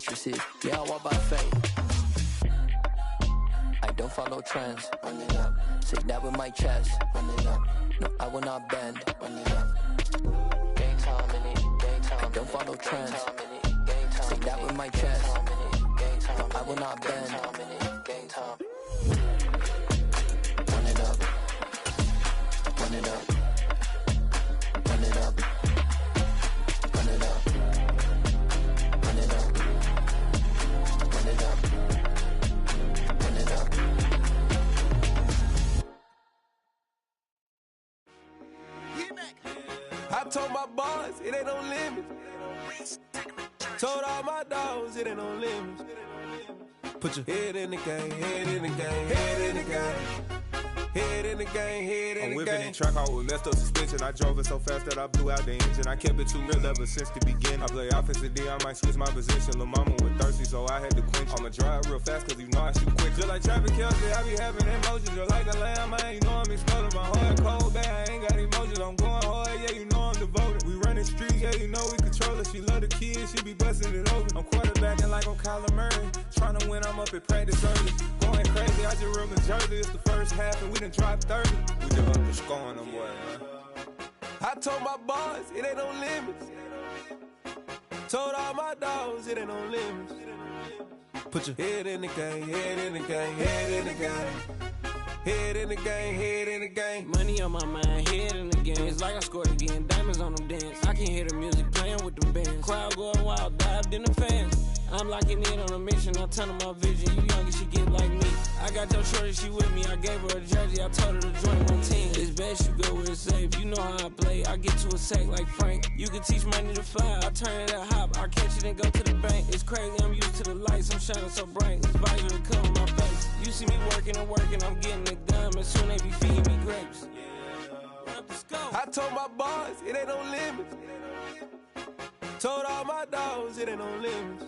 approach, you see. Yeah, I walk by faith. I don't follow trends. Run it up. Say that with my chest. Run it up. No, I will not bend. Run it up. Gang time in it. Gang time. I don't follow trends. Say that with my chest. No, I will not bend. Gang time. Run it up. Run it up. Run it up. Run it up. Run it up. Run it up. Run it up. I told my boys it ain't no limits. Told all my dogs it ain't no limits. Put your head in the game, head in the game, head in the game. Head in the game, head in the game. I'm whipping in track hall with messed up suspension. I drove it so fast that I blew out the engine. I kept it too real ever since the beginning. I play offensive D, I might switch my position. Lil' mama was thirsty, so I had to quench. I'ma drive real fast, cause you know I shoot quick. Just like traffic Kelsey, I be having emotions. Just like a lamb, man, you know I'm exploding. My heart cold, bad, I ain't got emotions. I'm going hard, yeah, you know I'm devoted. We running streets, yeah, you know we control it. She love the kids, she be busting it open. I'm quarterbacking like I'm Kyler Murray. Trying to win, I'm up at practice early. Going crazy, I just real Jersey. It's the first half and we done dropped 30. We just up to scoring them, boy, man. I told my boys it ain't no limits. Told all my dogs it ain't no limits. Put your head in the game, head in the game, head in the game. Head in the game, head in the game. Money on my mind, head in the game. It's like I scored again, diamonds on them dance. I can hear the music playing with them bands. Crowd going wild, dived in the fans. I'm locking in on a mission, I tunnel my vision. You younger, she get like me. I got your shorty, she with me. I gave her a jersey, I told her to join my team. It's best you go where it's safe. You know how I play. I get to a sack like Frank. You can teach money to fly. I turn it at hop. I catch it and go to the bank. It's crazy, I'm used to the lights. I'm shining so bright. This visor to cover my face. You see me working and working, I'm getting it done. And soon they be feeding me grapes. Let's go. I told my boys it ain't no limits. Told all my dogs it ain't no limits.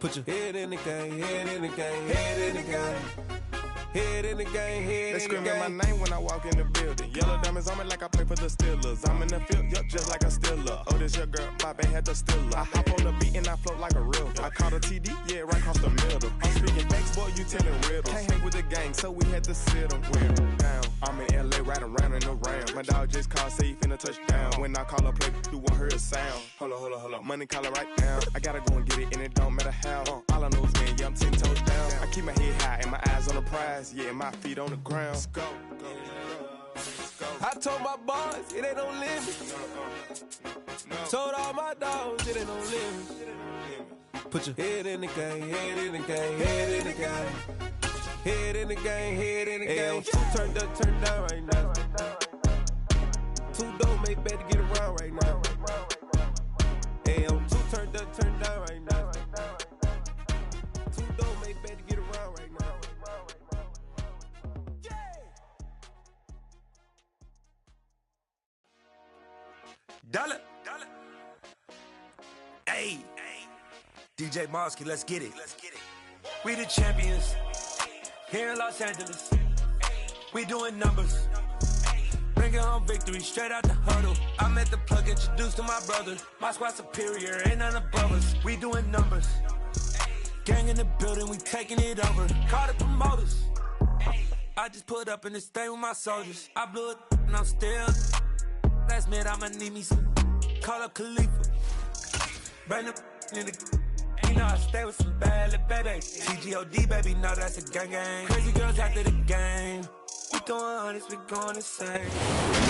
Put your head in the game, head in the game, head in the game. Head in the game, head they in the game. They screaming my name when I walk in the building. Yellow diamonds on me like I play for the Steelers. I'm in the field, yup, just like a Steeler. Oh, this your girl, my band had the Steeler. I hop on the beat and I float like a real. I caught a TD, yeah, right across the middle. I'm speaking facts, boy, you telling riddles. Can't hang with the gang, so we had to sit them down. I'm in LA, riding around and around. My dog just called, say he finna touchdown. When I call a play, you won't hear a sound. Hold on. Money caller right now. I gotta go and get it, and it don't matter how. All I know is win, yeah, I'm 10 toes down. I keep my head high and my eyes on the prize. Yeah, my feet on the ground. Let's go. I told my boys it ain't no limits. Told all my dogs it ain't no limits. Put your head in the game, head in the game, head in the game. Head in the game, head in the game. Two turned up, turned down right now. Two dope made better get around right now. Hey, I'm two turned up, turned down right now. Two dope made better get around right now. Dollar. Hey. DJ Mosky, let's get it. We the champions here in Los Angeles. We doing numbers. Bringing home victory straight out the huddle. I'm at the plug, introduced to my brother. My squad superior, ain't none above us. We doing numbers. Gang in the building, we taking it over. Call the promoters. I just put up in this thing with my soldiers. I blew it and I'm still. Last minute, I'ma need me some. Call up Khalifa. Bring the in the. You know I stay with some bad little baby. TGOD, baby, no, that's a gang. Crazy girls after the game. We going honest, we going insane.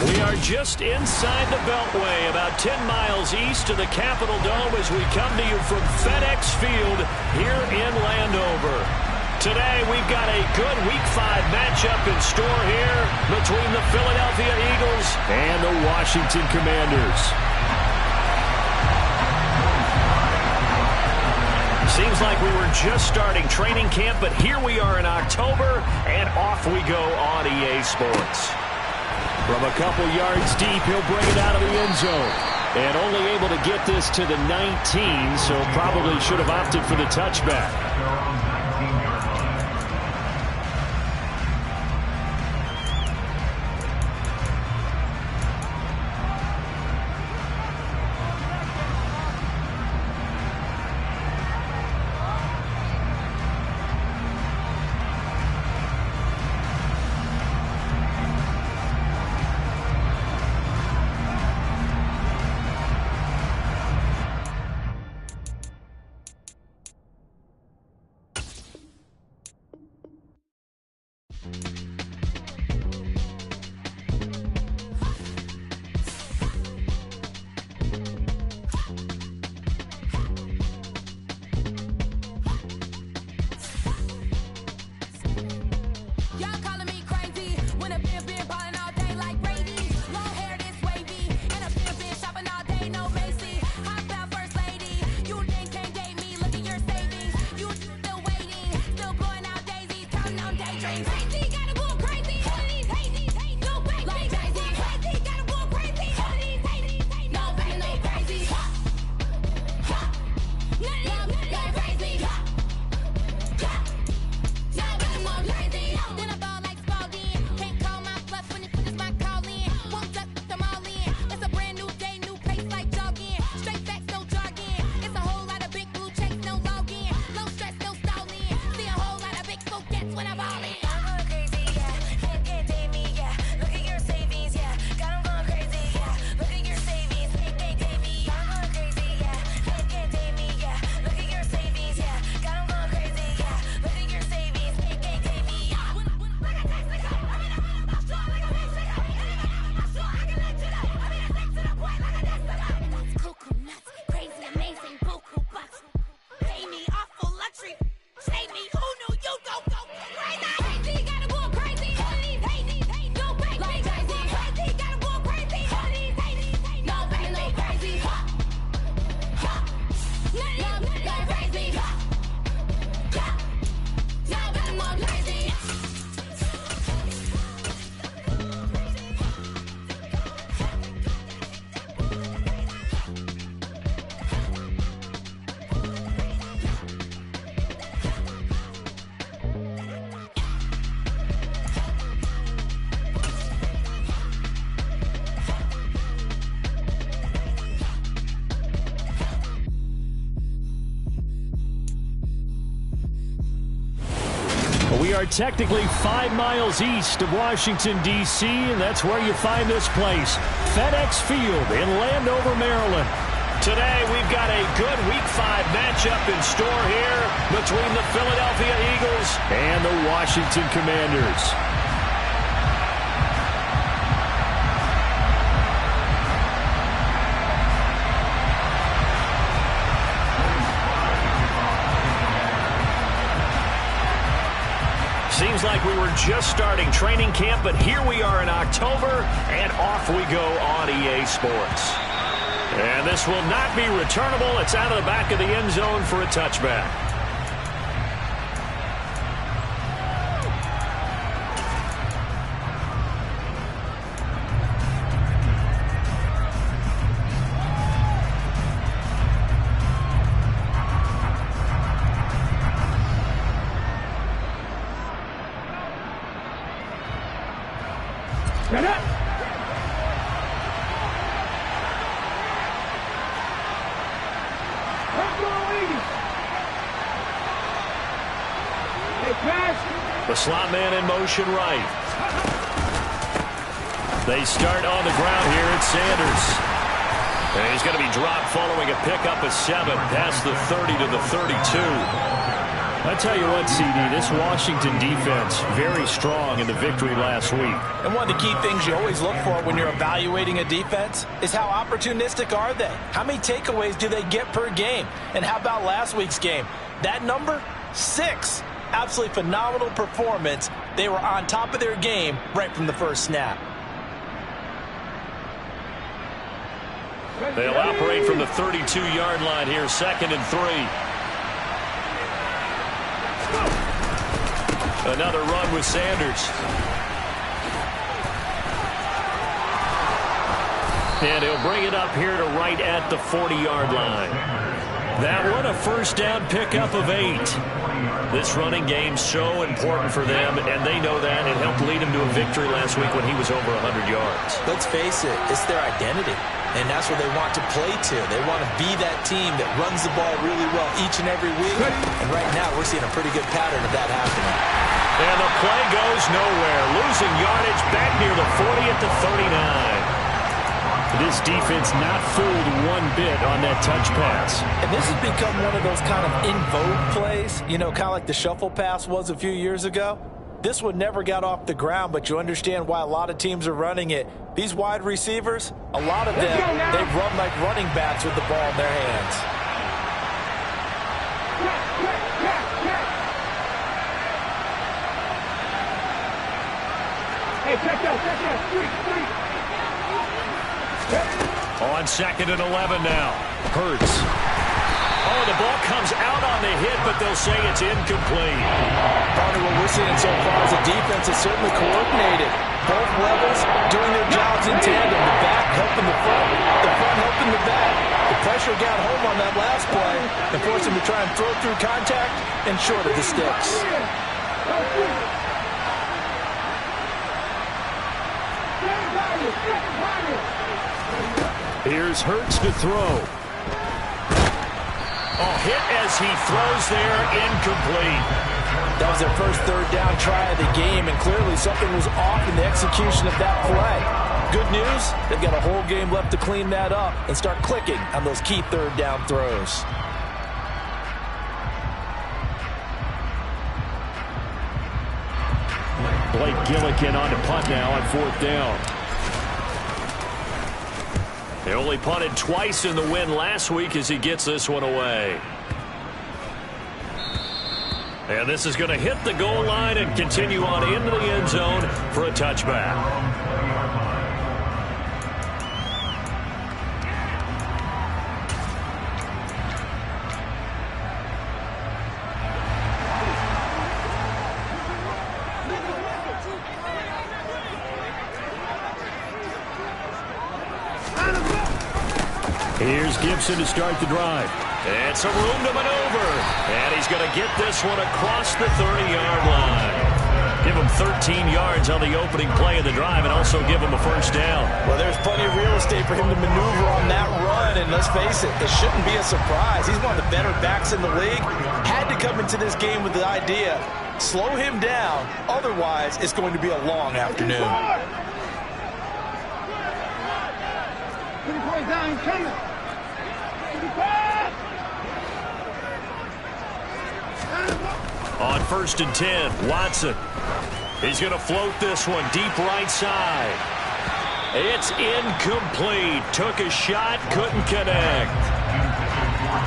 We are just inside the Beltway, about 10 miles east of the Capitol Dome as we come to you from FedEx Field here in Landover. Today, we've got a good Week 5 matchup in store here between the Philadelphia Eagles and the Washington Commanders. Seems like we were just starting training camp, but here we are in October, and off we go on EA Sports. From a couple yards deep, he'll bring it out of the end zone. And only able to get this to the 19, so probably should have opted for the touchback. Well, we are technically 5 miles east of Washington, D.C., and that's where you find this place, FedEx Field in Landover, Maryland. Today, we've got a good Week 5 matchup in store here between the Philadelphia Eagles and the Washington Commanders. Seems like we were just starting training camp, but here we are in October, and off we go on EA Sports. And this will not be returnable. It's out of the back of the end zone for a touchback. The slot man in motion right. They start on the ground here. It's Sanders. And he's going to be dropped following a pickup of 7 past the 30 to the 32. I tell you what, CD, this Washington defense, very strong in the victory last week. And one of the key things you always look for when you're evaluating a defense is how opportunistic are they? How many takeaways do they get per game? And how about last week's game? That number, 6. Absolutely phenomenal performance. They were on top of their game right from the first snap. They'll operate from the 32-yard line here, 2nd and 3. Another run with Sanders. And he'll bring it up here to right at the 40-yard line. That one a first down pickup of 8. This running game so important for them, and they know that. It helped lead him to a victory last week when he was over 100 yards. Let's face it, it's their identity, and that's what they want to play to. They want to be that team that runs the ball really well each and every week, and right now we're seeing a pretty good pattern of that happening. And the play goes nowhere, losing yardage back near the 40 at the 39. This defense not fooled one bit on that touch pass. And this has become one of those kind of in vogue plays, you know, kind of like the shuffle pass was a few years ago. This one never got off the ground, but you understand why a lot of teams are running it. These wide receivers, a lot of them, they run like running backs with the ball in their hands. Hey, check out, 3. On 2nd and 11 now. Hurts. Oh, the ball comes out on the hit, but they'll say it's incomplete. Partner, what we're seeing so far is the defense is certainly coordinated. Both levels doing their jobs in tandem. The back helping the front helping the back. The pressure got home on that last play and forced him to try and throw through contact and short of the sticks. Here's Hurts to throw. Oh, hit as he throws there, incomplete. That was their first 3rd down try of the game, and clearly something was off in the execution of that play. Good news, they've got a whole game left to clean that up and start clicking on those key 3rd down throws. Blake Gillikin on to punt now on 4th down. They only punted twice in the win last week as he gets this one away. And this is going to hit the goal line and continue on into the end zone for a touchback. Here's Gibson to start the drive. And some room to maneuver. And he's going to get this one across the 30-yard line. Give them 13 yards on the opening play of the drive and also give them a first down. Well, there's plenty of real estate for him to maneuver on that run, and let's face it, it shouldn't be a surprise. He's one of the better backs in the league. Had to come into this game with the idea, slow him down, otherwise it's going to be a long afternoon. On 1st and 10, Watson. He's going to float this one deep right side. It's incomplete. Took a shot, couldn't connect.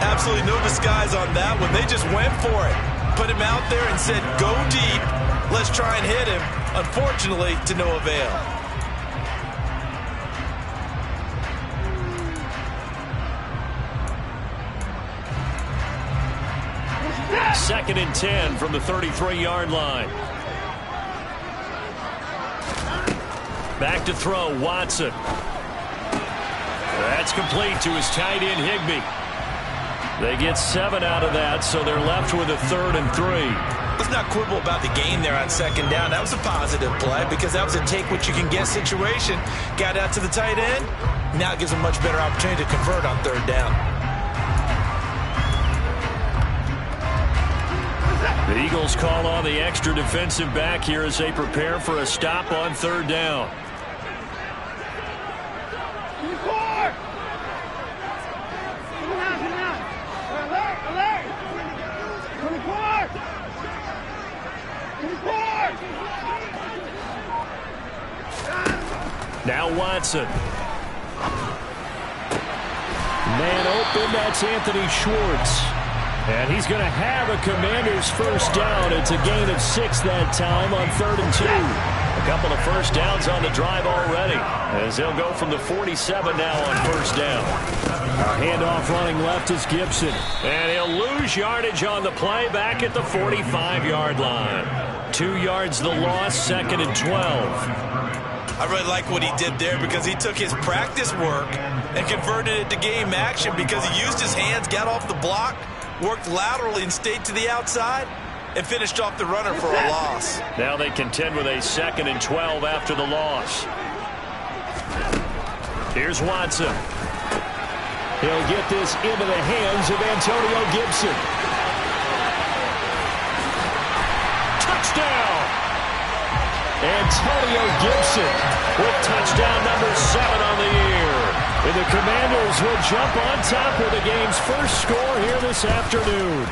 Absolutely no disguise on that one. They just went for it. Put him out there and said, go deep. Let's try and hit him. Unfortunately, to no avail. 2nd and 10 from the 33-yard line. Back to throw, Watson. That's complete to his tight end, Higbee. They get 7 out of that, so they're left with a 3rd and 3. Let's not quibble about the gain there on 2nd down. That was a positive play because that was a take-what-you-can-get situation. Got out to the tight end. Now it gives a much better opportunity to convert on 3rd down. The Eagles call on the extra defensive back here as they prepare for a stop on 3rd down. Now Watson. Man open, that's Anthony Schwartz. And he's going to have a Commanders first down. It's a gain of 6 that time on 3rd and 2. A couple of first downs on the drive already, as they'll go from the 47 now on 1st down. Our handoff running left is Gibson. And he'll lose yardage on the play back at the 45-yard line. 2 yards the loss, 2nd and 12. I really like what he did there because he took his practice work and converted it to game action because he used his hands, got off the block, worked laterally and stayed to the outside, and finished off the runner for a loss. Now they contend with a 2nd and 12 after the loss. Here's Watson. He'll get this into the hands of Antonio Gibson. Touchdown! Antonio Gibson with touchdown number 7 on the year. And the Commanders will jump on top with the game's first score here this afternoon.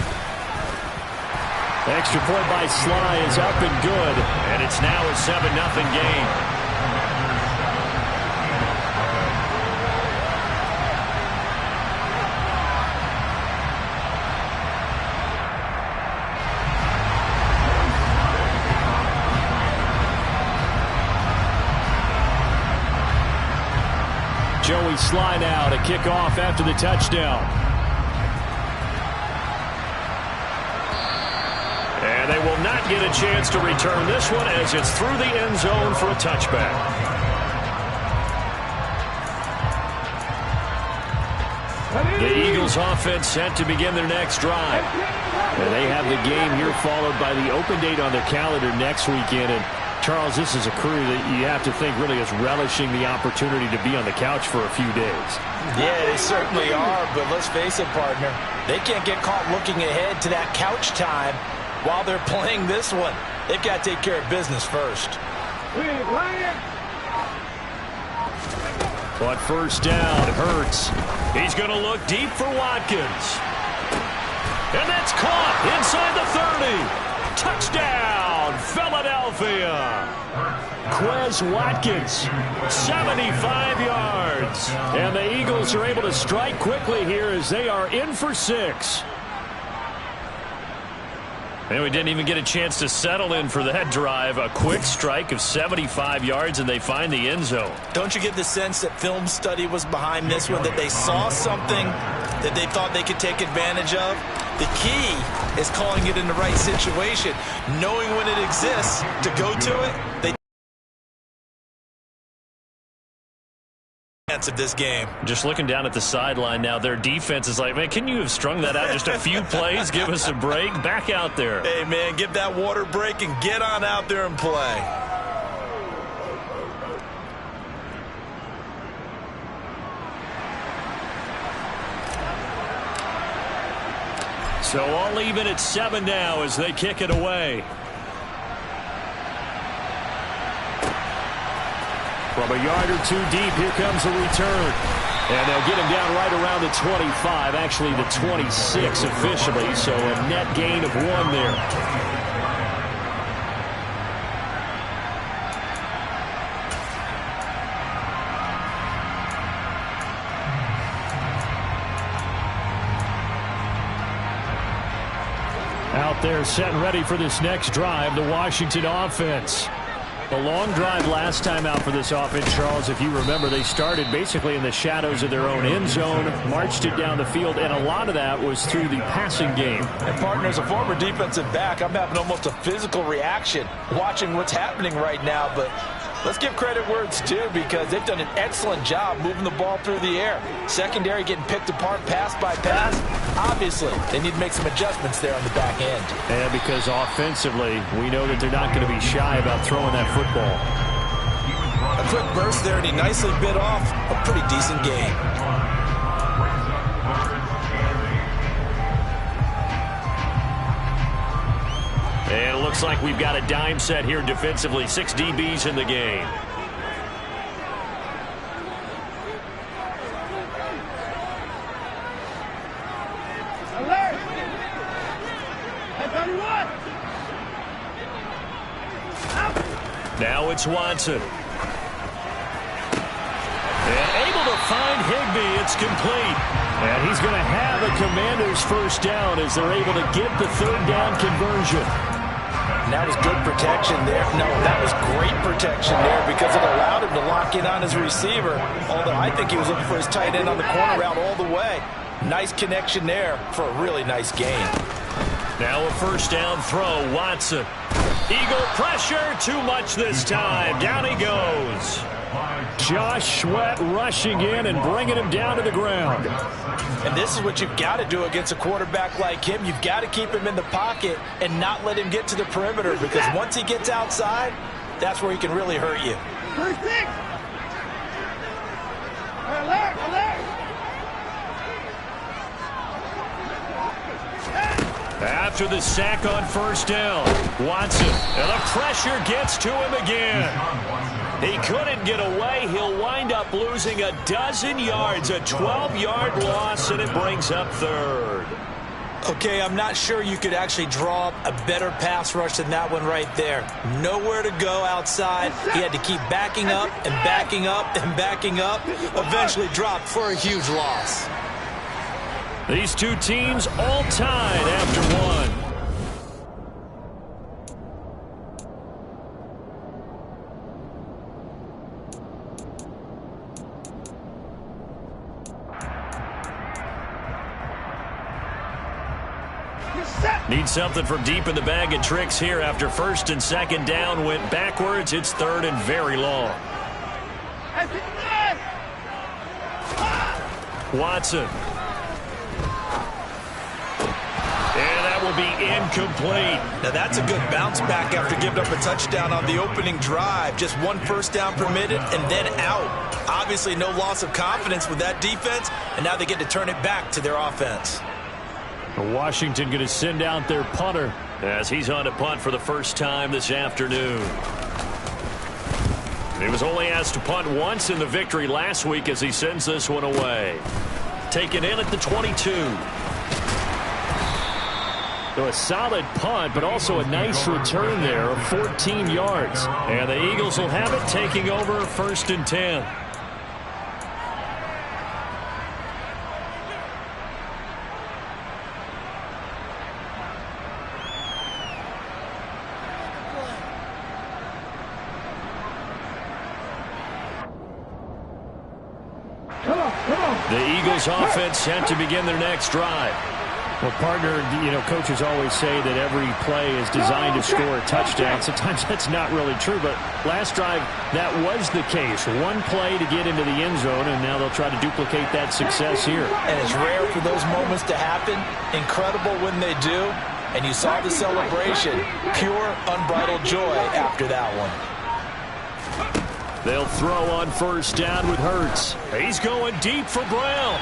Extra point by Sly is up and good, and it's now a 7-0 game. Joey Sly now to kick off after the touchdown. And they will not get a chance to return this one as it's through the end zone for a touchback. The Eagles offense set to begin their next drive. And they have the game here followed by the open date on their calendar next weekend. And Charles, this is a crew that you have to think really is relishing the opportunity to be on the couch for a few days. Yeah, they certainly are, but let's face it, partner. They can't get caught looking ahead to that couch time while they're playing this one. They've got to take care of business first. But 1st down, Hurts. He's going to look deep for Watkins. And that's caught inside the 30. Touchdown, Philadelphia. Quez Watkins, 75 yards. And the Eagles are able to strike quickly here as they are in for 6. And we didn't even get a chance to settle in for that drive. A quick strike of 75 yards, and they find the end zone. Don't you get the sense that film study was behind this one, that they saw something that they thought they could take advantage of? The key is calling it in the right situation, knowing when it exists to go to it. They chance of this game. Just looking down at the sideline now, their defense is like, man, can you have strung that out just a few plays? Give us a break. Back out there. Hey, man, give that water break and get on out there and play. So all even at 7 now as they kick it away. From a yard or two deep, here comes a return. And they'll get him down right around the 25, actually the 26 officially, so a net gain of 1 there. Out there set and ready for this next drive, the Washington offense. The long drive last time out for this offense, Charles, if you remember, they started basically in the shadows of their own end zone, marched it down the field, and a lot of that was through the passing game. And partner, as a former defensive back, I'm having almost a physical reaction watching what's happening right now, but let's give credit where it's due because they've done an excellent job moving the ball through the air. Secondary getting picked apart pass by pass. Obviously, they need to make some adjustments there on the back end. And because offensively, we know that they're not going to be shy about throwing that football. A quick burst there, and he nicely bit off a pretty decent gain. And it looks like we've got a dime set here defensively. 6 DBs in the game. Alert! Now it's Watson. And able to find Higbee. It's complete. And he's going to have a Commanders first down as they're able to get the 3rd down conversion. And that was good protection there. No, that was great protection there because it allowed him to lock in on his receiver. Although I think he was looking for his tight end on the corner route all the way. Nice connection there for a really nice gain. Now a first down throw. Watson. Eagle pressure. Too much this time. Down he goes. Josh Sweat rushing in and bringing him down to the ground. And this is what you've got to do against a quarterback like him. You've got to keep him in the pocket and not let him get to the perimeter because once he gets outside, that's where he can really hurt you. Alert! Alert! After the sack on first down, Watson, and the pressure gets to him again. He couldn't get away. He'll wind up losing a dozen yards, a 12-yard loss, and it brings up 3rd. Okay, I'm not sure you could actually draw up a better pass rush than that one right there. Nowhere to go outside. He had to keep backing up and backing up and backing up. Eventually dropped for a huge loss. These two teams all tied after 1. Need something from deep in the bag of tricks here after 1st and 2nd down went backwards. It's 3rd and very long. Watson. And that will be incomplete. Now that's a good bounce back after giving up a touchdown on the opening drive. Just 1 first down permitted and then out. Obviously no loss of confidence with that defense, and now they get to turn it back to their offense. Washington going to send out their punter as he's on to punt for the first time this afternoon. He was only asked to punt once in the victory last week as he sends this one away. Taken in at the 22. So a solid punt, but also a nice return there of 14 yards. And the Eagles will have it, taking over 1st and 10. The Eagles offense set to begin their next drive. Well, partner, coaches always say that every play is designed to score a touchdown. Sometimes that's not really true, but last drive, that was the case. One play to get into the end zone, and now they'll try to duplicate that success here. And it's rare for those moments to happen. Incredible when they do. And you saw the celebration. Pure, unbridled joy after that one. They'll throw on first down with Hurts. He's going deep for Brown.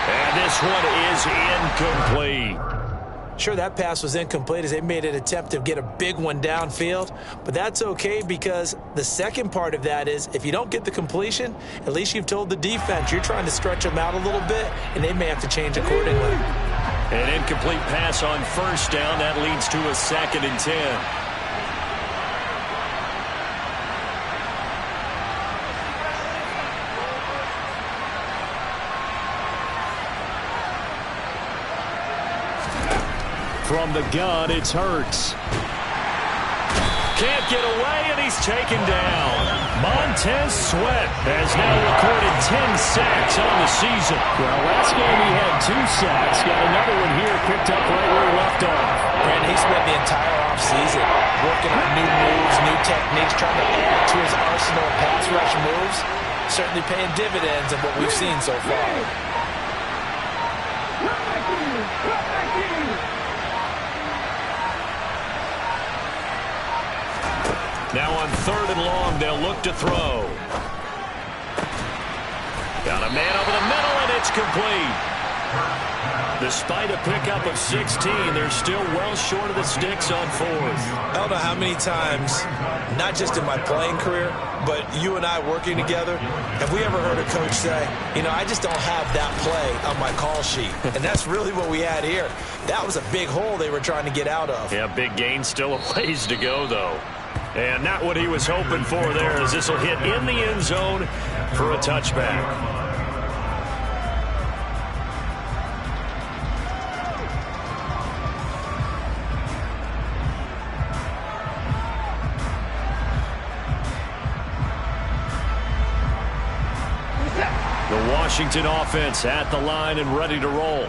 And this one is incomplete. Sure, that pass was incomplete as they made an attempt to get a big one downfield. But that's okay because the second part of that is if you don't get the completion, at least you've told the defense you're trying to stretch them out a little bit, and they may have to change accordingly. An incomplete pass on first down. That leads to a 2nd and 10. From the gun, it's Hurts. Can't get away, and he's taken down. Montez Sweat has now recorded 10 sacks on the season. Well, last game he had 2 sacks. Got another one here picked up right where he left off. Brandon, he spent the entire offseason working on new moves, new techniques, trying to add to his arsenal of pass rush moves. Certainly paying dividends of what we've seen so far. Now on 3rd and long, they'll look to throw. Got a man over the middle, and it's complete. Despite a pickup of 16, they're still well short of the sticks on 4th. I don't know how many times, not just in my playing career, but you and I working together, have we ever heard a coach say, I just don't have that play on my call sheet. And that's really what we had here. That was a big hole they were trying to get out of. Yeah, big gain, still a ways to go, though. And not what he was hoping for there, as this will hit in the end zone for a touchback. The Washington offense at the line and ready to roll.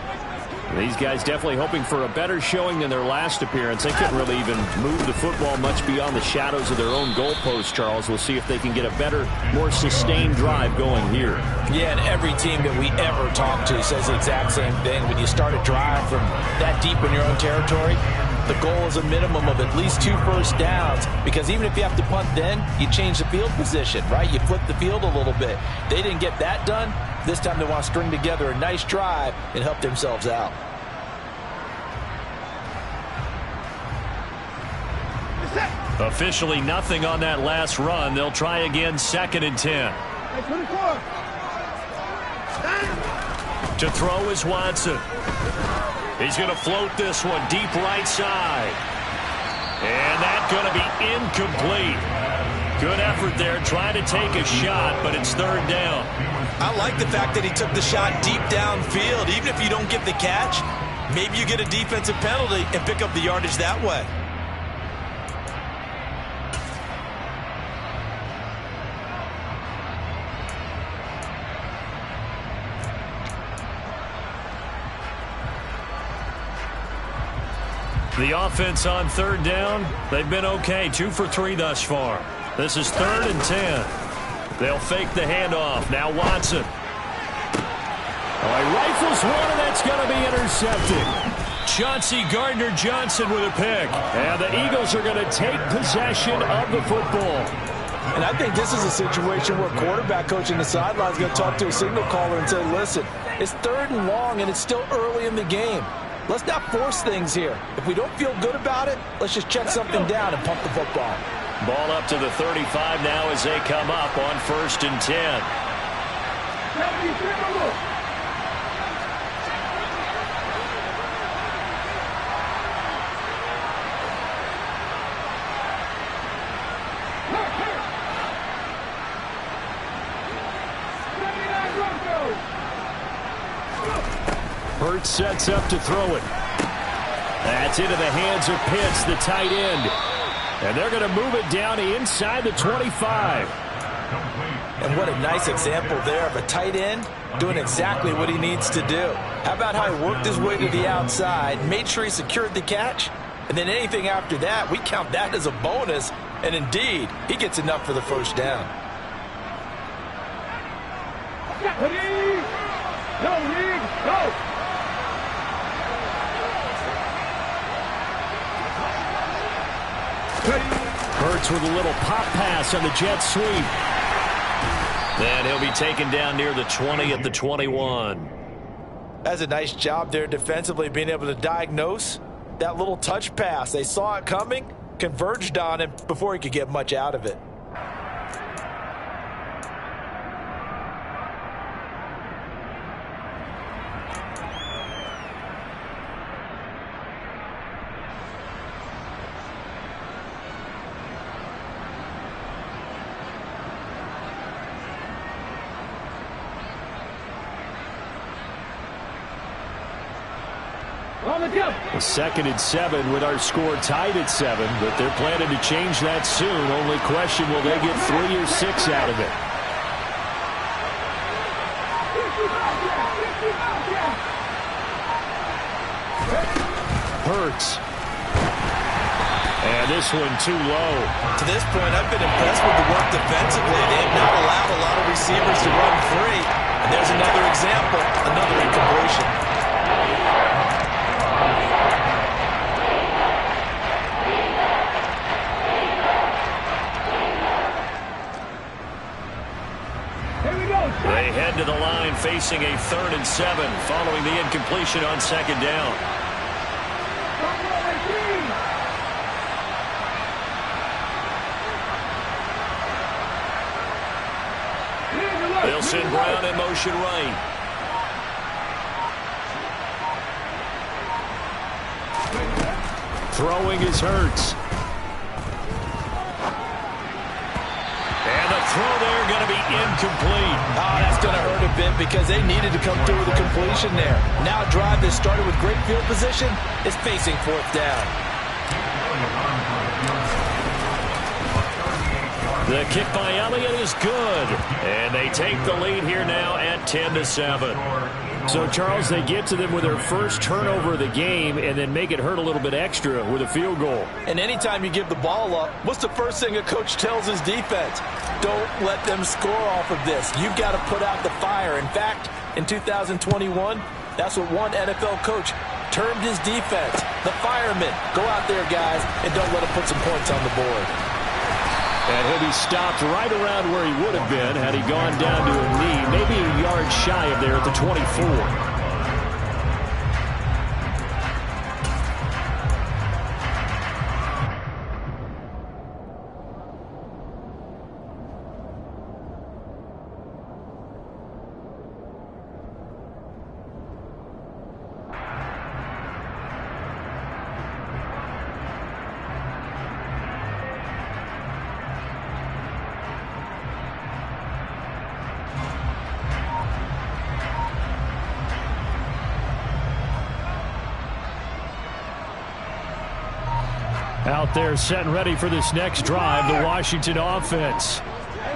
These guys definitely hoping for a better showing than their last appearance. They couldn't really even move the football much beyond the shadows of their own goalpost, Charles. We'll see if they can get a better, more sustained drive going here. Yeah, and every team that we ever talk to says the exact same thing. When you start a drive from that deep in your own territory, the goal is a minimum of at least 2 first downs, because even if you have to punt then, you change the field position, right? You flip the field a little bit. They didn't get that done. This time they want to string together a nice drive and help themselves out. Officially nothing on that last run. They'll try again, 2nd and 10. To throw is Watson. He's going to float this one deep right side. And that's going to be incomplete. Good effort there, trying to take a shot, but it's 3rd down. I like the fact that he took the shot deep downfield. Even if you don't get the catch, maybe you get a defensive penalty and pick up the yardage that way. The offense on 3rd down, they've been okay. 2 for 3 thus far. This is 3rd and 10. They'll fake the handoff. Now Watson. He rifles one, and that's going to be intercepted. Chauncey Gardner-Johnson with a pick. And the Eagles are going to take possession of the football. And I think this is a situation where quarterback coach in the sideline is going to talk to a signal caller and say, listen, it's 3rd and long, and it's still early in the game. Let's not force things here. If we don't feel good about it, let's just check something down and pump the football. Ball up to the 35 now as they come up on 1st and 10. Hurts sets up to throw it. That's into the hands of Pitts, the tight end. And they're going to move it down inside the 25. And what a nice example there of a tight end doing exactly what he needs to do. How about how he worked his way to the outside, made sure he secured the catch, and then anything after that, we count that as a bonus, and indeed, he gets enough for the first down. Ready? Go, Reed, go! Hurts with a little pop pass on the jet sweep. Then he'll be taken down near the 20 at the 21. That's a nice job there defensively, being able to diagnose that little touch pass. They saw it coming, converged on him before he could get much out of it. A 2nd and 7 with our score tied at 7, but they're planning to change that soon. Only question, will they get 3 or 6 out of it? Hurts. And this one too low. To this point, I've been impressed with the work defensively. They have not allowed a lot of receivers to run free. And there's another example, another incompletion. They head to the line facing a 3rd and 7 following the incompletion on 2nd down. They'll send Brown in motion right. Throwing is Hurts. And the throw there going to be incomplete. Oh, that's going to hurt a bit because they needed to come through with a completion there. Now a drive that started with great field position is facing 4th down. The kick by Elliott is good. And they take the lead here now at 10-7. So, Charles, they get to them with their first turnover of the game and then make it hurt a little bit extra with a field goal. And anytime you give the ball up, what's the first thing a coach tells his defense? Don't let them score off of this. You've got to put out the fire. In fact, in 2021, that's what one NFL coach termed his defense. The firemen. Go out there, guys, and don't let them put some points on the board. And he'll be stopped right around where he would have been had he gone down to a knee, maybe a yard shy of there at the 24. Out there set and ready for this next drive, the Washington offense.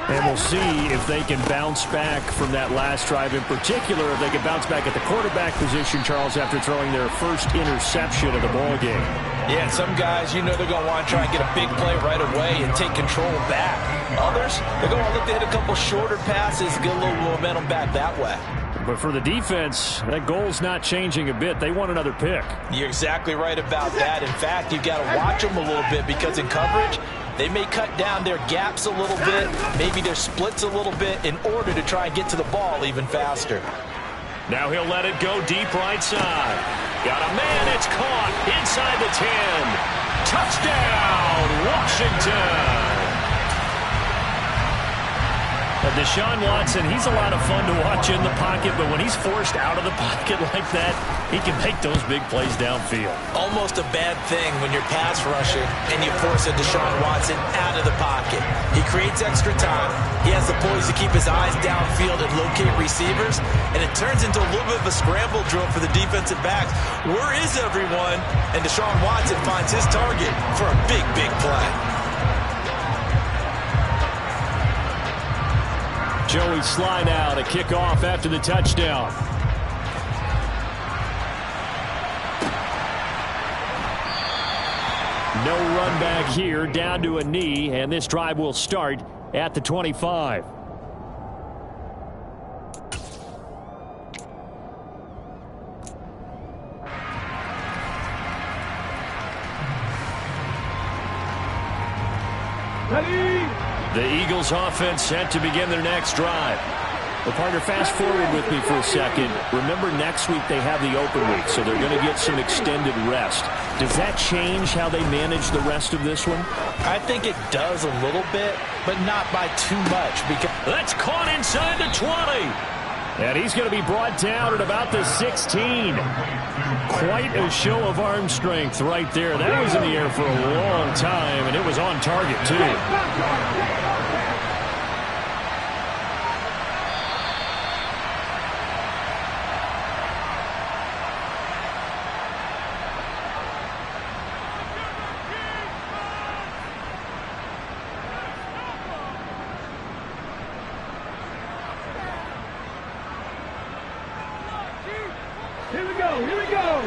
And we'll see if they can bounce back from that last drive, in particular, if they can bounce back at the quarterback position, Charles, after throwing their first interception of the ball game. Yeah, and some guys, you know they're going to want to try and get a big play right away and take control back. Others, they're going to look to hit a couple shorter passes, get a little momentum back that way. But for the defense, that goal's not changing a bit. They want another pick. You're exactly right about that. In fact, you've got to watch them a little bit because in coverage, they may cut down their gaps a little bit, maybe their splits a little bit in order to try and get to the ball even faster. Now he'll let it go deep right side. Got a man, it's caught inside the 10. Touchdown, Washington. Deshaun Watson, he's a lot of fun to watch in the pocket, but when he's forced out of the pocket like that, he can make those big plays downfield. Almost a bad thing when you're pass rushing and you force a Deshaun Watson out of the pocket. He creates extra time. He has the poise to keep his eyes downfield and locate receivers, and it turns into a little bit of a scramble drill for the defensive backs. Where is everyone? And Deshaun Watson finds his target for a big, big play. Joey Sly now to kick off after the touchdown. No run back here, down to a knee, and this drive will start at the 25. The Eagles offense set to begin their next drive. Well, partner, fast forward with me for a second. Remember, next week they have the open week, so they're going to get some extended rest. Does that change how they manage the rest of this one? I think it does a little bit, but not by too much. Because that's caught inside the 20. And he's going to be brought down at about the 16. Quite a show of arm strength right there. That was in the air for a long time, and it was on target, too. Here we go, here we go!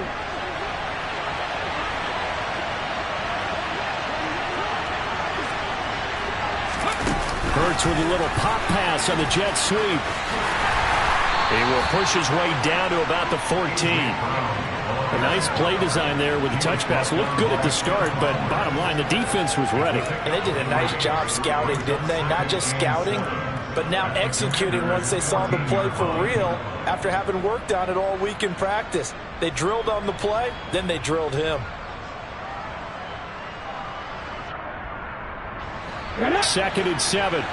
Hurts with a little pop pass on the jet sweep. He will push his way down to about the 14. A nice play design there with the touch pass. Looked good at the start, but bottom line, the defense was ready. And they did a nice job scouting, didn't they? Not just scouting, but now executing once they saw the play for real after having worked on it all week in practice. They drilled on the play, then they drilled him. Second and 7.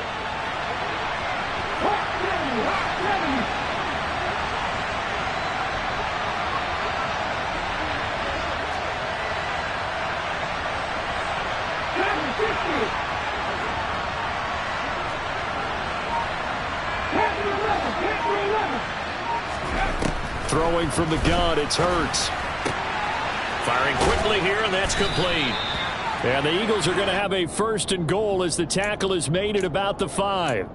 Throwing from the gun, it's Hurts. Firing quickly here, and that's complete. And the Eagles are going to have a first and goal as the tackle is made at about the 5.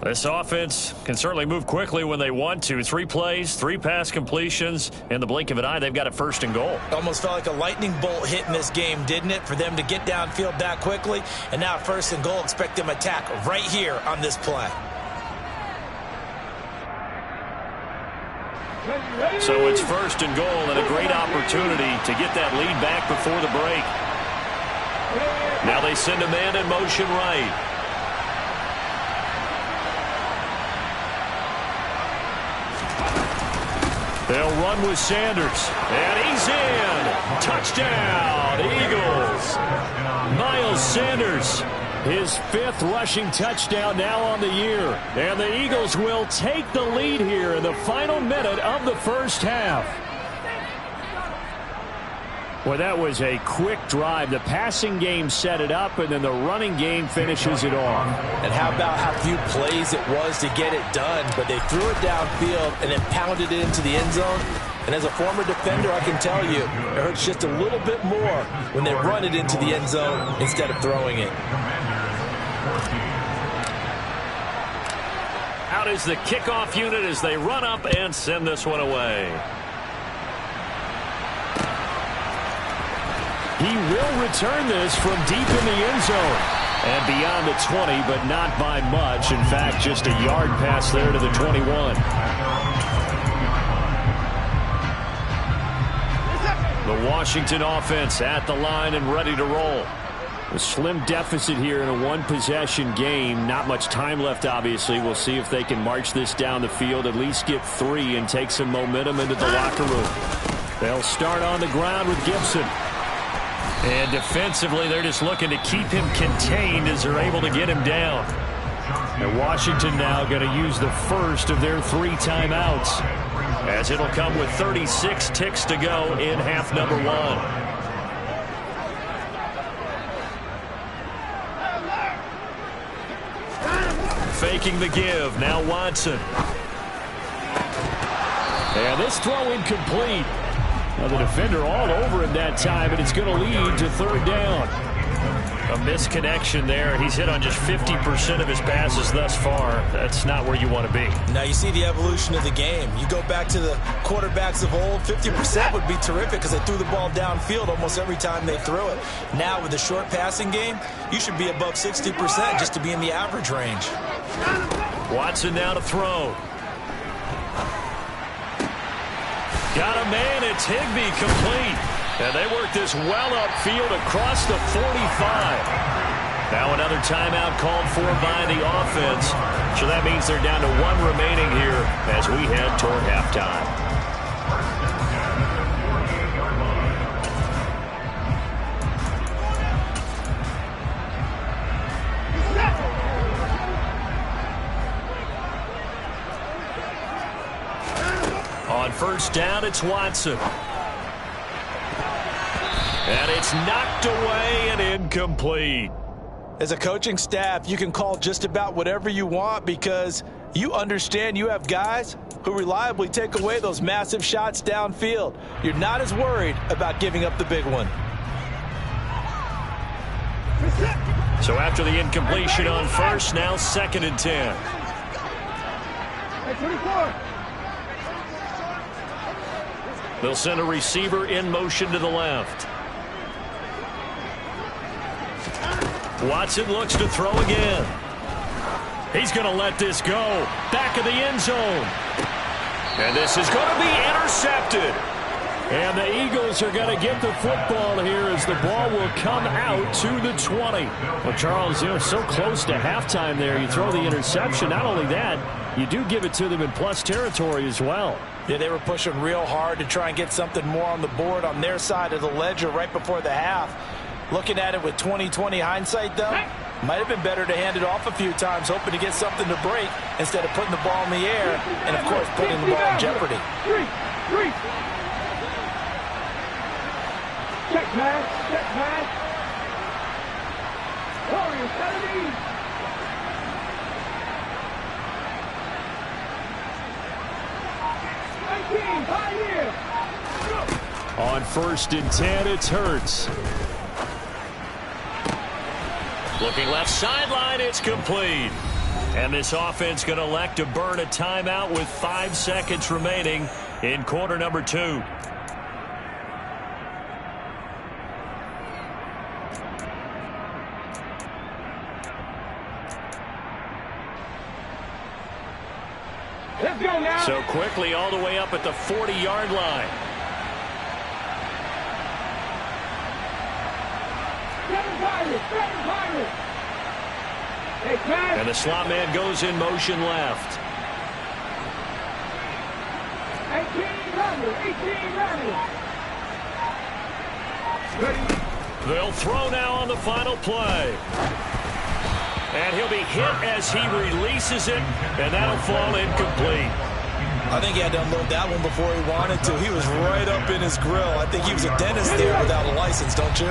This offense can certainly move quickly when they want to. 3 plays, 3 pass completions. In the blink of an eye, they've got a first and goal. Almost felt like a lightning bolt hit in this game, didn't it? For them to get downfield that quickly. And now first and goal, expect them to attack right here on this play. So it's first and goal and a great opportunity to get that lead back before the break. Now they send a man in motion right. They'll run with Sanders. And he's in. Touchdown, Eagles. Miles Sanders, his 5th rushing touchdown now on the year. And the Eagles will take the lead here in the final minute of the first half. Well, that was a quick drive. The passing game set it up, and then the running game finishes it off. And how about how few plays it was to get it done, but they threw it downfield and then pounded it into the end zone. And as a former defender, I can tell you, it hurts just a little bit more when they run it into the end zone instead of throwing it. Out is the kickoff unit as they run up and send this one away. He will return this from deep in the end zone. And beyond the 20, but not by much. In fact, just a yard pass there to the 21. The Washington offense at the line and ready to roll. A slim deficit here in a one-possession game. Not much time left, obviously. We'll see if they can march this down the field, at least get 3 and take some momentum into the locker room. They'll start on the ground with Gibson. And defensively, they're just looking to keep him contained as they're able to get him down. And Washington now going to use the first of their 3 timeouts, as it'll come with 36 ticks to go in half number 1. Faking the give, now Watson. And this throw incomplete. Now the defender all over him that time, and it's going to lead to 3rd down. A misconnection there. He's hit on just 50% of his passes thus far. That's not where you want to be. Now you see the evolution of the game. You go back to the quarterbacks of old, 50% would be terrific because they threw the ball downfield almost every time they threw it. Now with the short passing game, you should be above 60% just to be in the average range. Watson now to throw. Got a man. It's Higbee, complete. And they work this well upfield across the 45. Now another timeout called for by the offense. So that means they're down to 1 remaining here as we head toward halftime. On first down, it's Watson. And it's knocked away and incomplete. As a coaching staff, you can call just about whatever you want because you understand you have guys who reliably take away those massive shots downfield. You're not as worried about giving up the big one. So after the incompletion on first, now 2nd and 10. They'll send a receiver in motion to the left. Watson looks to throw again. He's going to let this go. Back of the end zone. And this is going to be intercepted. And the Eagles are going to get the football here as the ball will come out to the 20. Well, Charles, you're so close to halftime there. You throw the interception. Not only that, you do give it to them in plus territory as well. Yeah, they were pushing real hard to try and get something more on the board on their side of the ledger right before the half. Looking at it with 20/20 hindsight, though, might have been better to hand it off a few times, hoping to get something to break instead of putting the ball in the air and, of course, putting the ball in jeopardy. Check, man. Check, man. Warriors, 70. On first and 10, it's Hurts. Looking left sideline, it's complete. And this offense going to elect to burn a timeout with 5 seconds remaining in quarter number 2. Let's go now. So quickly all the way up at the 40-yard line. And the slot man goes in motion left. 18 They'll throw now on the final play. And he'll be hit as he releases it, and that'll fall incomplete. I think he had to unload that one before he wanted to. He was right up in his grill. I think he was a dentist there without a license, don't you?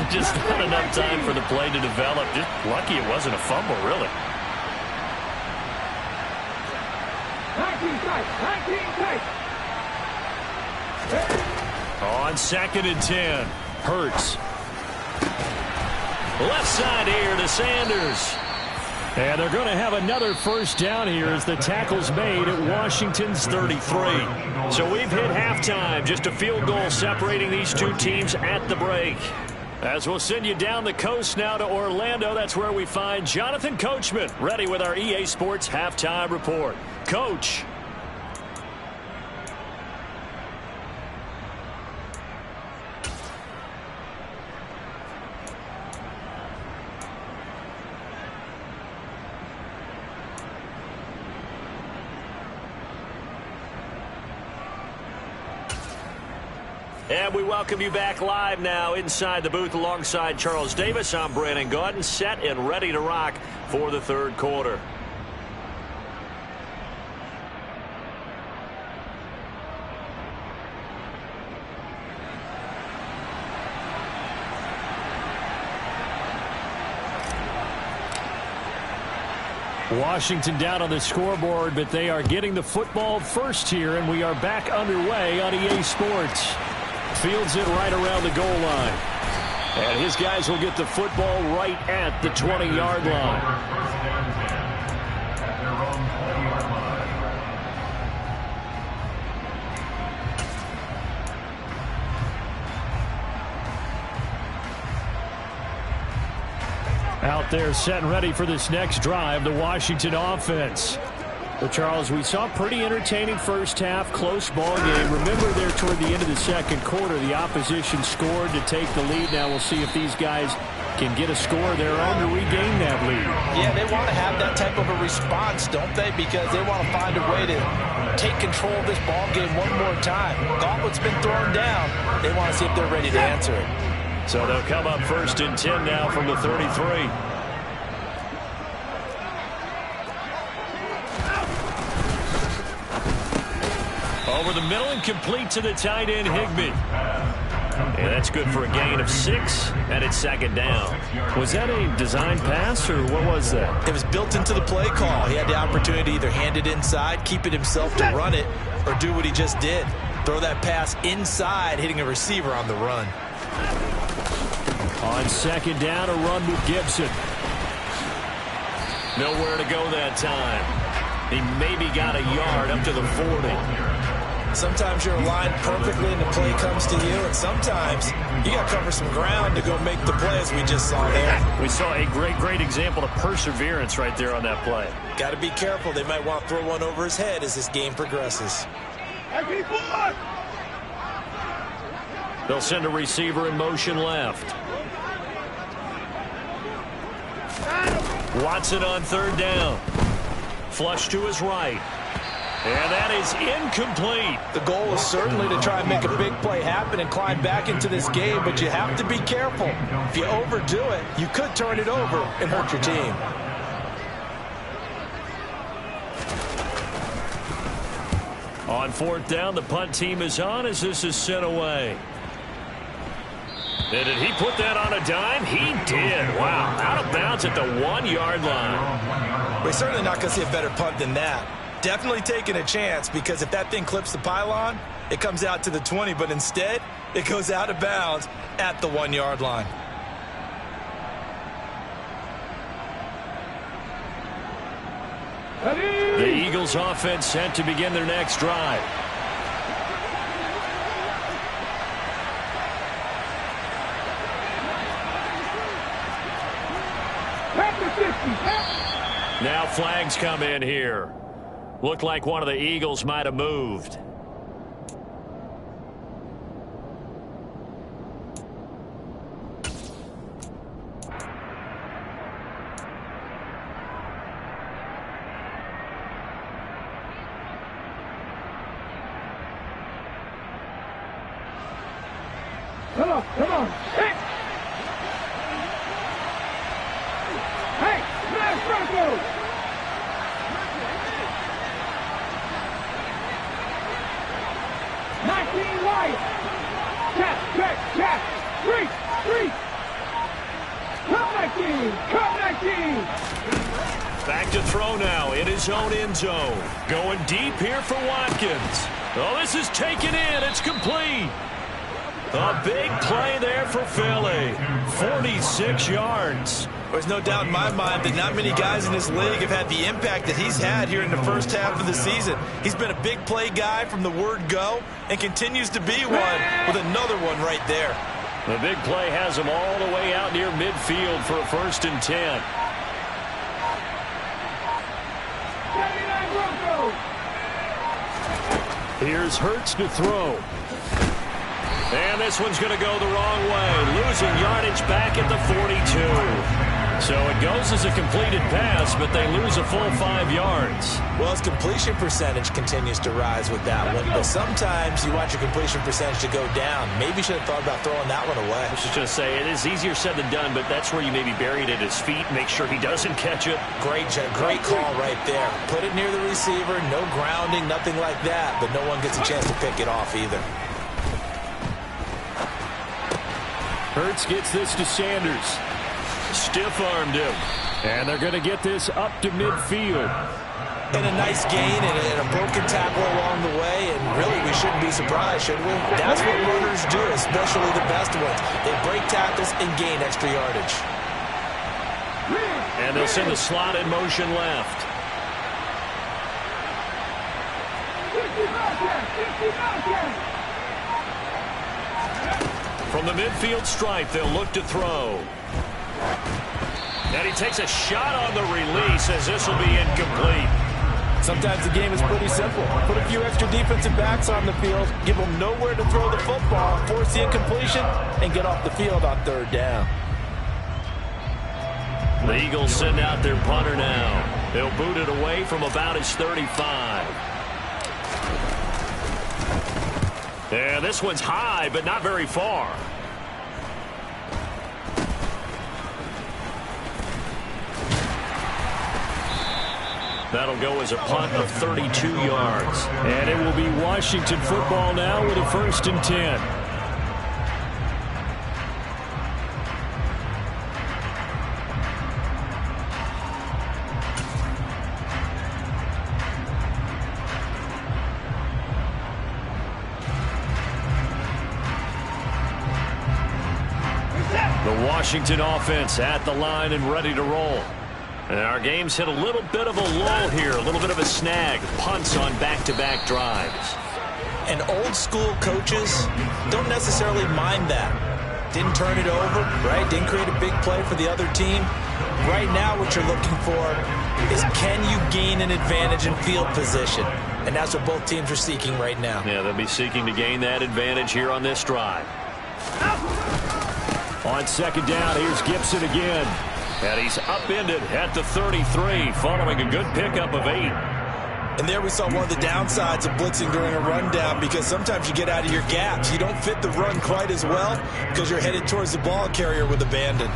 Just not enough time for the play to develop. Just lucky it wasn't a fumble, really. 19 tight. On 2nd and 10, Hurts. Left side here to Sanders. And they're going to have another first down here as the tackle's made at Washington's 33. So we've hit halftime. Just a field goal separating these two teams at the break. As we'll send you down the coast now to Orlando, that's where we find Jonathan Coachman ready with our EA Sports Halftime Report. Coach. And we welcome you back live now inside the booth alongside Charles Davis. I'm Brandon Gaudin, set and ready to rock for the third quarter. Washington down on the scoreboard, but they are getting the football first here, and we are back underway on EA Sports. Fields it right around the goal line. And his guys will get the football right at the 20-yard line. Out there set and ready for this next drive, the Washington offense. But, Charles, we saw a pretty entertaining first half, close ball game. Remember there toward the end of the second quarter, the opposition scored to take the lead. Now we'll see if these guys can get a score of their own to regain that lead. Yeah, they want to have that type of a response, don't they? Because they want to find a way to take control of this ball game one more time. Gauntlet's been thrown down. They want to see if they're ready to answer it. So they'll come up 1st and 10 now from the 33. Over the middle and complete to the tight end, Higbee. And that's good for a gain of 6, and it's 2nd down. Was that a design pass, or what was that? It was built into the play call. He had the opportunity to either hand it inside, keep it himself to run it, or do what he just did. Throw that pass inside, hitting a receiver on the run. On 2nd down, a run with Gibson. Nowhere to go that time. He maybe got a yard up to the 40. Sometimes you're aligned perfectly and the play comes to you, and sometimes you got to cover some ground to go make the play, as we just saw there. We saw a great example of perseverance right there on that play. Got to be careful. They might want to throw one over his head as this game progresses. They'll send a receiver in motion left. Watson on 3rd down. Flush to his right. And that is incomplete. The goal is certainly to try and make a big play happen and climb back into this game, but you have to be careful. If you overdo it, you could turn it over and hurt your team. On 4th down, the punt team is on as this is sent away. And did he put that on a dime? He did. Wow. Out of bounds at the 1-yard line. We're certainly not going to see a better punt than that. Definitely taking a chance, because if that thing clips the pylon, it comes out to the 20, but instead it goes out of bounds at the 1-yard line. The Eagles offense set to begin their next drive. Now flags come in here. Looked like one of the Eagles might have moved. Come on. Hey! Hey, smash Bronco! Catch! Three! Come back in! Back to throw now in his own end zone. Going deep here for Watkins. Oh, this is taken in. It's complete. A big play there for Philly. 46 yards. There's no doubt in my mind that not many guys in this league have had the impact that he's had here in the first half of the season. He's been a big play guy from the word go and continues to be one with another one right there. The big play has him all the way out near midfield for a 1st and 10. Here's Hurts to throw. And this one's going to go the wrong way. Losing yardage back at the 42. So it goes as a completed pass, but they lose a full 5 yards. Well, his completion percentage continues to rise with that one. But sometimes you want your completion percentage to go down. Maybe you should have thought about throwing that one away. I was just going to say, it is easier said than done, but that's where you maybe bury it at his feet. Make sure he doesn't catch it. Great call right there. Put it near the receiver. No grounding, nothing like that. But no one gets a chance to pick it off either. Hurts gets this to Sanders. Stiff-armed him. And they're going to get this up to midfield. And a nice gain and a broken tackle along the way. And really, we shouldn't be surprised, should we? That's what runners do. As especially the best ones. They break tackles and gain extra yardage. And they'll send the slot in motion left. From the midfield stripe, they'll look to throw. And he takes a shot on the release as this will be incomplete. Sometimes the game is pretty simple. Put a few extra defensive backs on the field, give them nowhere to throw the football, force the incompletion, and get off the field on third down. The Eagles send out their punter now. They'll boot it away from about his 35. And this one's high, but not very far. That'll go as a punt of 32 yards. And it will be Washington football now with a 1st and 10. The Washington offense at the line and ready to roll. And our game's hit a little bit of a lull here, a little bit of a snag. Punts on back-to-back drives. And old school coaches don't necessarily mind that. Didn't turn it over, right? Didn't create a big play for the other team. Right now what you're looking for is, can you gain an advantage in field position? And that's what both teams are seeking right now. Yeah, they'll be seeking to gain that advantage here on this drive. On 2nd down, here's Gibson again. And he's upended at the 33, following a good pickup of 8. And there we saw one of the downsides of blitzing during a rundown, because sometimes you get out of your gaps. You don't fit the run quite as well because you're headed towards the ball carrier with abandon.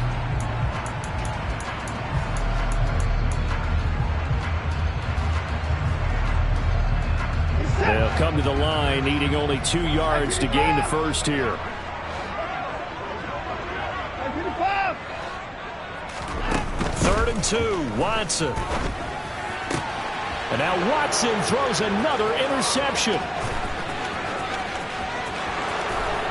They'll come to the line, needing only 2 yards to gain the first here. 3rd and 2, Watson. And now Watson throws another interception.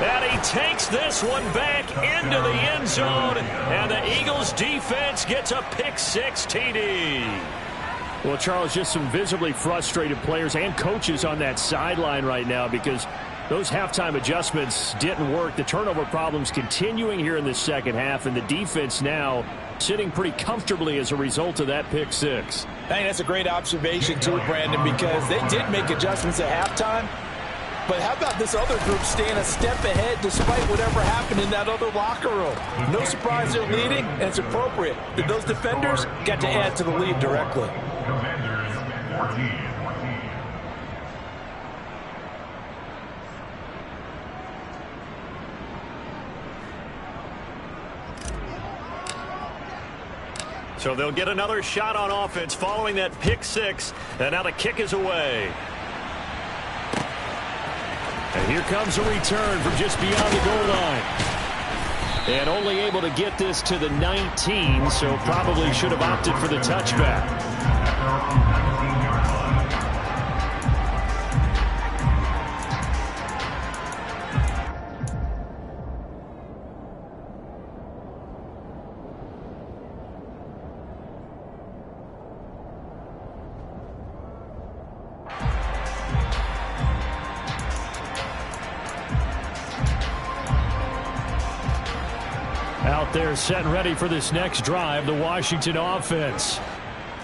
And he takes this one back into the end zone. And the Eagles defense gets a pick-6 TD. Well, Charles, just some visibly frustrated players and coaches on that sideline right now, because those halftime adjustments didn't work. The turnover problems continuing here in the second half, and the defense now sitting pretty comfortably as a result of that pick-6. I think that's a great observation too, Brandon, because they did make adjustments at halftime. But how about this other group staying a step ahead despite whatever happened in that other locker room? No surprise they're leading, and it's appropriate. Those defenders got to add to the lead directly. Commanders 14. So they'll get another shot on offense following that pick-6. And now the kick is away. And here comes a return from just beyond the goal line. And only able to get this to the 19, so probably should have opted for the touchback. Out there set and ready for this next drive, the Washington offense.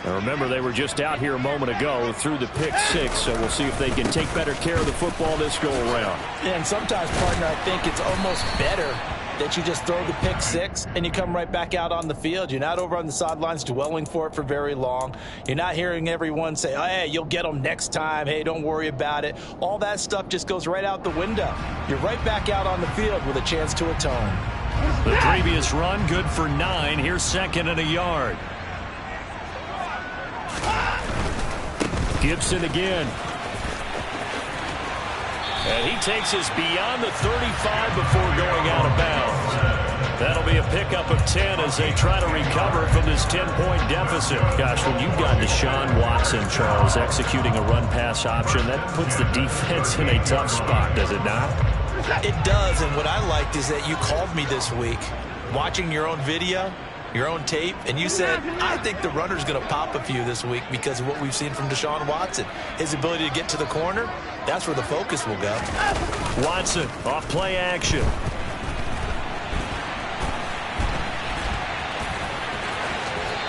Now remember, they were just out here a moment ago through the pick-6, so we'll see if they can take better care of the football this go-around. Yeah, and sometimes, partner, I think it's almost better that you just throw the pick-6 and you come right back out on the field. You're not over on the sidelines dwelling for it for very long. You're not hearing everyone say, oh, hey, you'll get them next time. Hey, don't worry about it. All that stuff just goes right out the window. You're right back out on the field with a chance to atone. The previous run, good for 9. Here's 2nd and a yard. Gibson again. And he takes us beyond the 35 before going out of bounds. That'll be a pickup of 10 as they try to recover from this 10-point deficit. Gosh, when you've got Deshaun Watson, Charles, executing a run-pass option, that puts the defense in a tough spot, does it not? It does, and what I liked is that you called me this week, watching your own video, your own tape, and you said, I think the runner's going to pop a few this week because of what we've seen from Deshaun Watson. His ability to get to the corner, that's where the focus will go. Watson, off play action.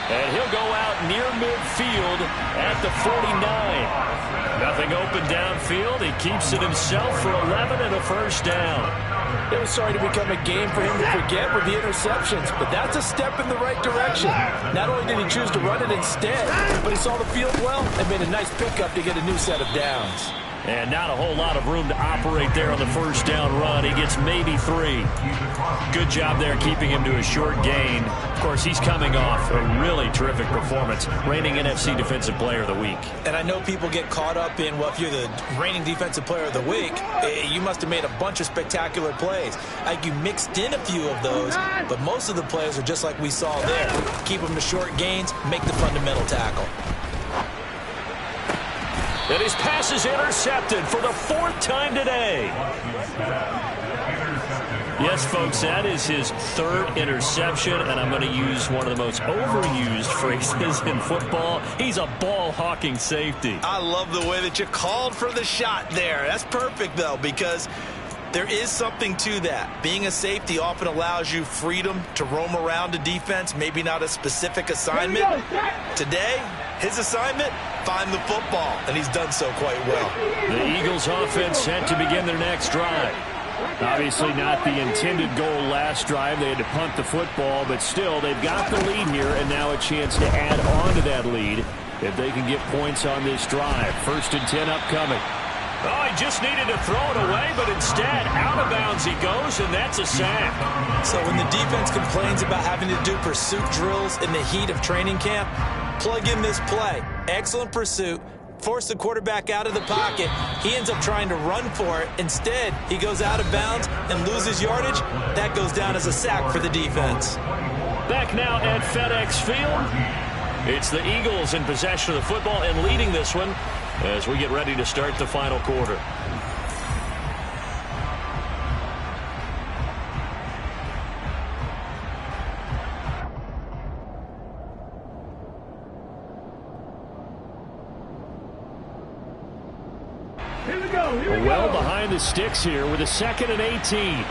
And he'll go out near midfield at the 49. Nothing open downfield. He keeps it himself for 11 and a first down. It was starting to become a game for him to forget with the interceptions, but that's a step in the right direction. Not only did he choose to run it instead, but he saw the field well and made a nice pickup to get a new set of downs. And not a whole lot of room to operate there on the first down run. He gets maybe 3. Good job there keeping him to a short gain. Of course, he's coming off a really terrific performance, reigning NFC Defensive Player of the Week. And I know people get caught up in, well, if you're the reigning Defensive Player of the Week, you must have made a bunch of spectacular plays. Like you mixed in a few of those, but most of the plays are just like we saw there. Keep them to short gains, make the fundamental tackle. And his pass is intercepted for the 4th time today. Yes, folks, that is his 3rd interception, and I'm going to use one of the most overused phrases in football. He's a ball-hawking safety. I love the way that you called for the shot there. That's perfect, though, because there is something to that. Being a safety often allows you freedom to roam around a defense, maybe not a specific assignment. Today, his assignment, find the football, and he's done so quite well. The Eagles offense set to begin their next drive. Obviously not the intended goal last drive. They had to punt the football, but still, they've got the lead here, and now a chance to add on to that lead if they can get points on this drive. 1st and 10 upcoming. Oh, he just needed to throw it away, but instead, out of bounds he goes, and that's a sack. So when the defense complains about having to do pursuit drills in the heat of training camp, plug in this play. Excellent pursuit. Force the quarterback out of the pocket. He ends up trying to run for it. Instead, he goes out of bounds and loses yardage. That goes down as a sack for the defense. Back now at FedEx Field. It's the Eagles in possession of the football and leading this one as we get ready to start the final quarter. Here we go. Well behind the sticks here with a 2nd and 18.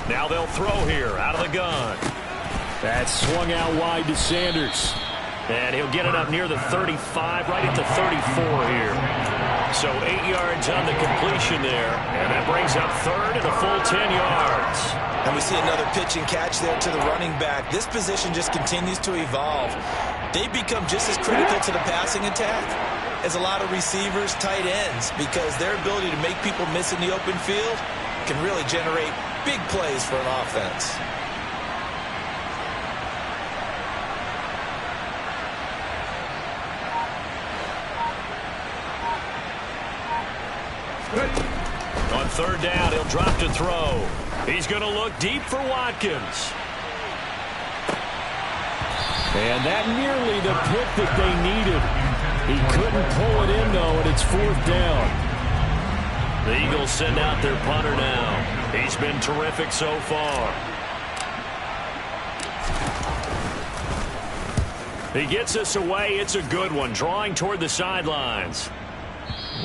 Now they'll throw here out of the gun. That's swung out wide to Sanders. And he'll get it up near the 35, right at the 34 here. So 8 yards on the completion there. And that brings up 3rd and a full 10 yards. And we see another pitch and catch there to the running back. This position just continues to evolve. They become just as critical to the passing attack as a lot of receivers, tight ends, because their ability to make people miss in the open field can really generate big plays for an offense. On 3rd down, he'll drop to throw. He's going to look deep for Watkins. And that nearly the pick that they needed. He couldn't pull it in, though, and it's 4th down. The Eagles send out their punter now. He's been terrific so far. He gets us away. It's a good one, drawing toward the sidelines.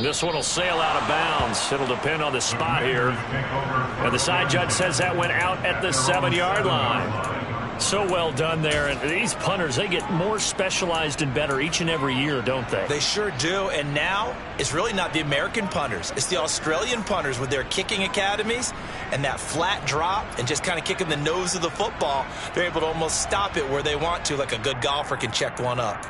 This one will sail out of bounds. It'll depend on the spot here. And the side judge says that went out at the 7-yard line. So well done there. And these punters, they get more specialized and better each and every year, don't they? They sure do. And now it's really not the American punters. It's the Australian punters with their kicking academies and that flat drop and just kind of kicking the nose of the football. They're able to almost stop it where they want to, like a good golfer can check one up.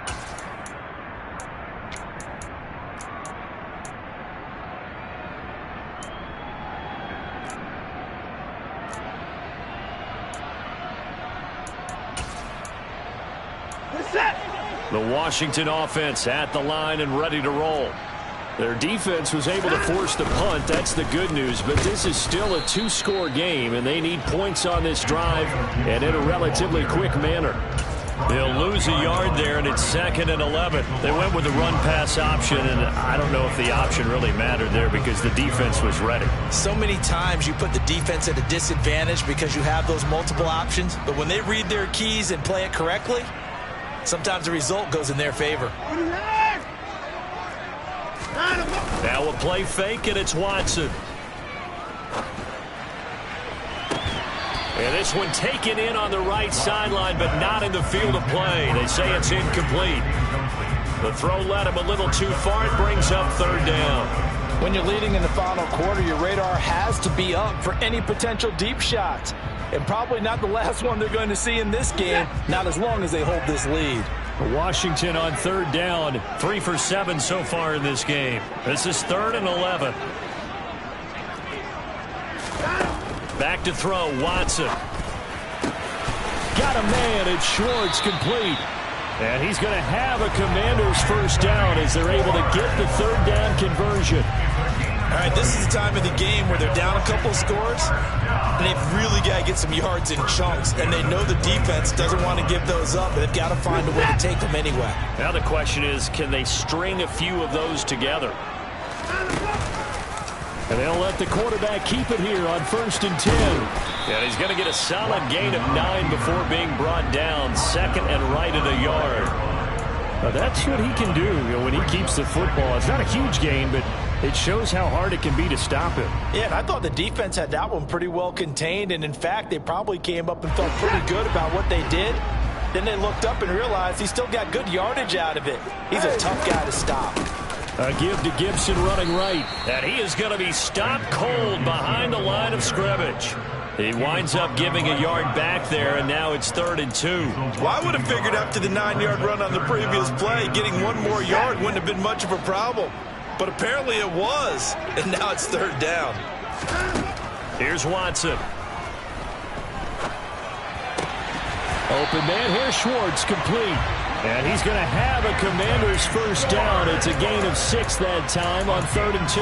The Washington offense at the line and ready to roll. Their defense was able to force the punt. That's the good news. But this is still a 2-score game, and they need points on this drive and in a relatively quick manner. They'll lose a yard there, and it's 2nd and 11. They went with the run-pass option, and I don't know if the option really mattered there because the defense was ready. So many times you put the defense at a disadvantage because you have those multiple options, but when they read their keys and play it correctly, sometimes the result goes in their favor. Now a play fake, and it's Watson. And this one taken in on the right sideline, but not in the field of play. They say it's incomplete. The throw led him a little too far. It brings up 3rd down. When you're leading in the final quarter, your radar has to be up for any potential deep shots. And probably not the last one they're going to see in this game, not as long as they hold this lead. Washington on 3rd down, 3 for 7 so far in this game. This is 3rd and 11. Back to throw, Watson. Got a man, it's Schwartz, complete. And he's going to have a Commanders 1st down as they're able to get the 3rd down conversion. All right, this is the time of the game where they're down a couple of scores, and they've really got to get some yards in chunks, and they know the defense doesn't want to give those up, but they've got to find a way to take them anyway. Now the question is, can they string a few of those together? And they'll let the quarterback keep it here on 1st and 10. And he's going to get a solid gain of 9 before being brought down. 2nd and right at a yard. Now that's what he can do, when he keeps the football. It's not a huge gain, but it shows how hard it can be to stop him. Yeah, and I thought the defense had that one pretty well contained. And, in fact, they probably came up and felt pretty good about what they did. Then they looked up and realized he still got good yardage out of it. He's a tough guy to stop. A give to Gibson running right. And he is going to be stopped cold behind the line of scrimmage. He winds up giving a yard back there, and now it's 3rd and 2. Well, I would have figured after the 9-yard run on the previous play, getting 1 more yard wouldn't have been much of a problem. But apparently it was, and now it's 3rd down. Here's Watson. Open man here, Schwartz, complete. And he's going to have a Commanders 1st down. It's a gain of 6 that time on 3rd and 2.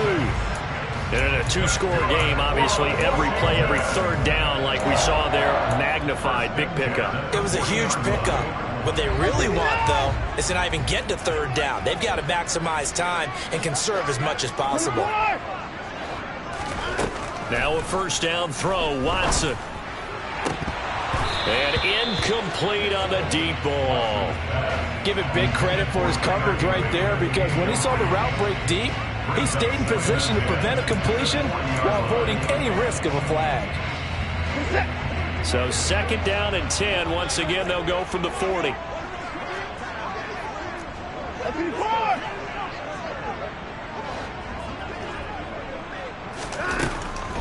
And in a 2-score game, obviously, every play, every 3rd down, like we saw there, magnified, big pickup. It was a huge pickup. What they really want, though, is to not even get to 3rd down. They've got to maximize time and conserve as much as possible. Now a 1st down throw, Watson. And incomplete on the deep ball. Give it big credit for his coverage right there, because when he saw the route break deep, he stayed in position to prevent a completion while avoiding any risk of a flag. So 2nd down and 10. Once again, they'll go from the 40.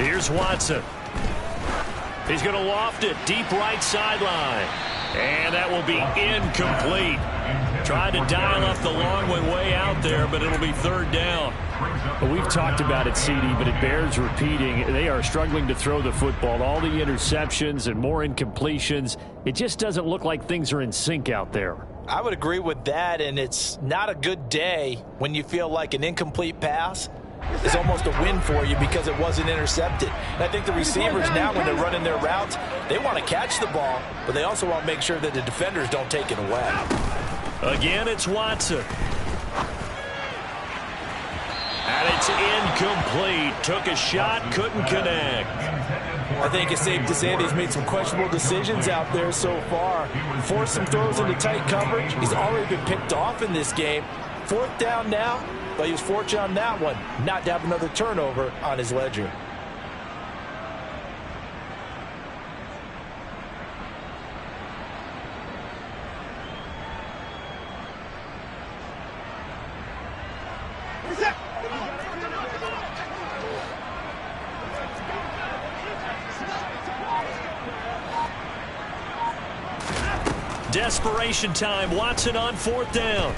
Here's Watson. He's going to loft it deep right sideline. And that will be incomplete. Tried to dial up the long one way out there, but it'll be 3rd down. Well, we've talked about it, CD, but it bears repeating. They are struggling to throw the football. All the interceptions and more incompletions. It just doesn't look like things are in sync out there. I would agree with that, and it's not a good day when you feel like an incomplete pass is almost a win for you because it wasn't intercepted. And I think the receivers now, when they're running their routes, they want to catch the ball, but they also want to make sure that the defenders don't take it away. Again, it's Watson. And it's incomplete. Took a shot, couldn't connect. I think it's safe to say that he's made some questionable decisions out there so far. Forced some throws into tight coverage. He's already been picked off in this game. 4th down now, but he was fortunate on that one not to have another turnover on his ledger. Desperation time. Watson on 4th down.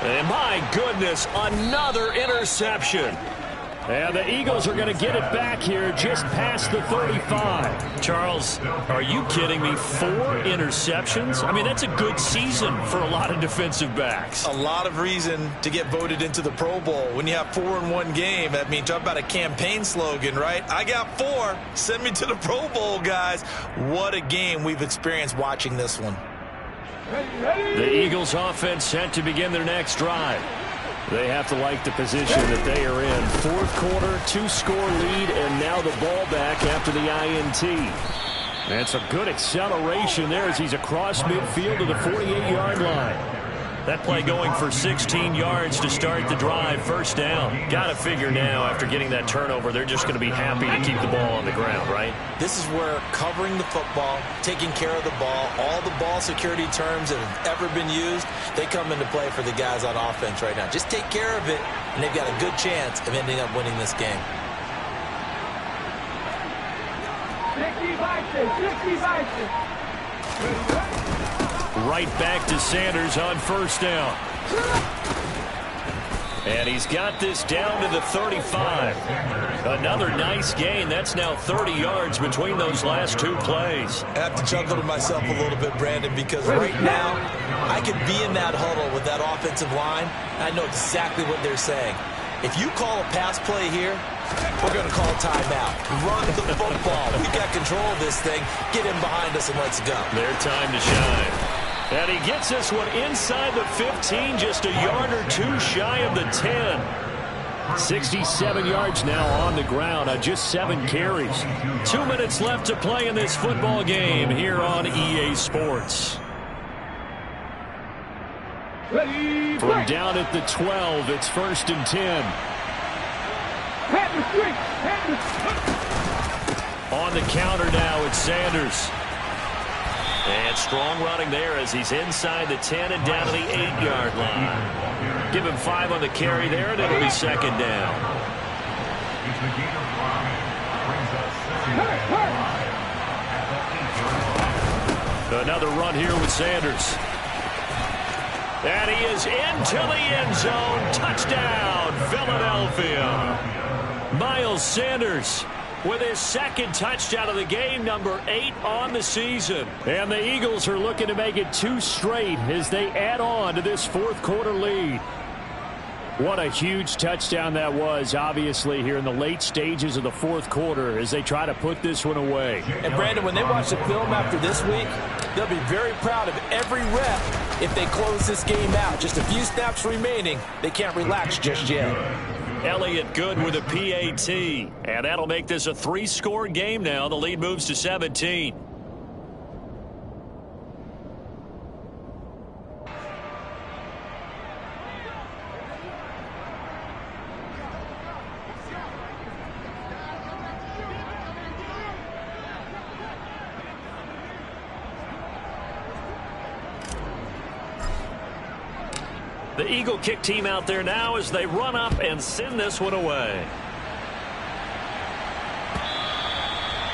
And my goodness, another interception. And the Eagles are going to get it back here just past the 35. Charles, are you kidding me? 4 interceptions? I mean, that's a good season for a lot of defensive backs. A lot of reason to get voted into the Pro Bowl. When you have 4 in one game, I mean, talk about a campaign slogan, right? I got 4. Send me to the Pro Bowl, guys. What a game we've experienced watching this one. The Eagles offense set to begin their next drive. They have to like the position that they are in. 4th quarter, 2-score lead, and now the ball back after the INT. That's a good acceleration there as he's across midfield to the 48-yard line. That play going for 16 yards to start the drive. First down. Got to figure now after getting that turnover, they're just going to be happy to keep the ball on the ground, right? This is where covering the football, taking care of the ball, all the ball security terms that have ever been used, they come into play for the guys on offense right now. Just take care of it, and they've got a good chance of ending up winning this game. 60-60. Right back to Sanders on first down. And he's got this down to the 35. Another nice gain. That's now 30 yards between those last 2 plays. I have to chuckle to myself a little bit, Brandon, because right now I could be in that huddle with that offensive line. I know exactly what they're saying. If you call a pass play here, we're going to call a timeout. Run the football. We've got control of this thing. Get him behind us and let's go. Their time to shine. And he gets this one inside the 15, just a yard or 2 shy of the 10. 67 yards now on the ground on just 7 carries. 2 minutes left to play in this football game here on EA Sports. From down at the 12, it's 1st and 10. On the counter now, it's Sanders. And strong running there as he's inside the 10 and down to the 8-yard line. Give him 5 on the carry there, and it'll be 2nd down. Another run here with Sanders. And he is into the end zone. Touchdown, Philadelphia. Miles Sanders with his 2nd touchdown of the game, number 8 on the season. And the Eagles are looking to make it 2 straight as they add on to this 4th quarter lead. What a huge touchdown that was, obviously, here in the late stages of the 4th quarter as they try to put this one away. And, Brandon, when they watch the film after this week, they'll be very proud of every rep if they close this game out. Just a few snaps remaining. They can't relax just yet. Elliott good with a PAT. And that'll make this a 3-score game now. The lead moves to 17. The Eagle kick team out there now as they run up and send this one away.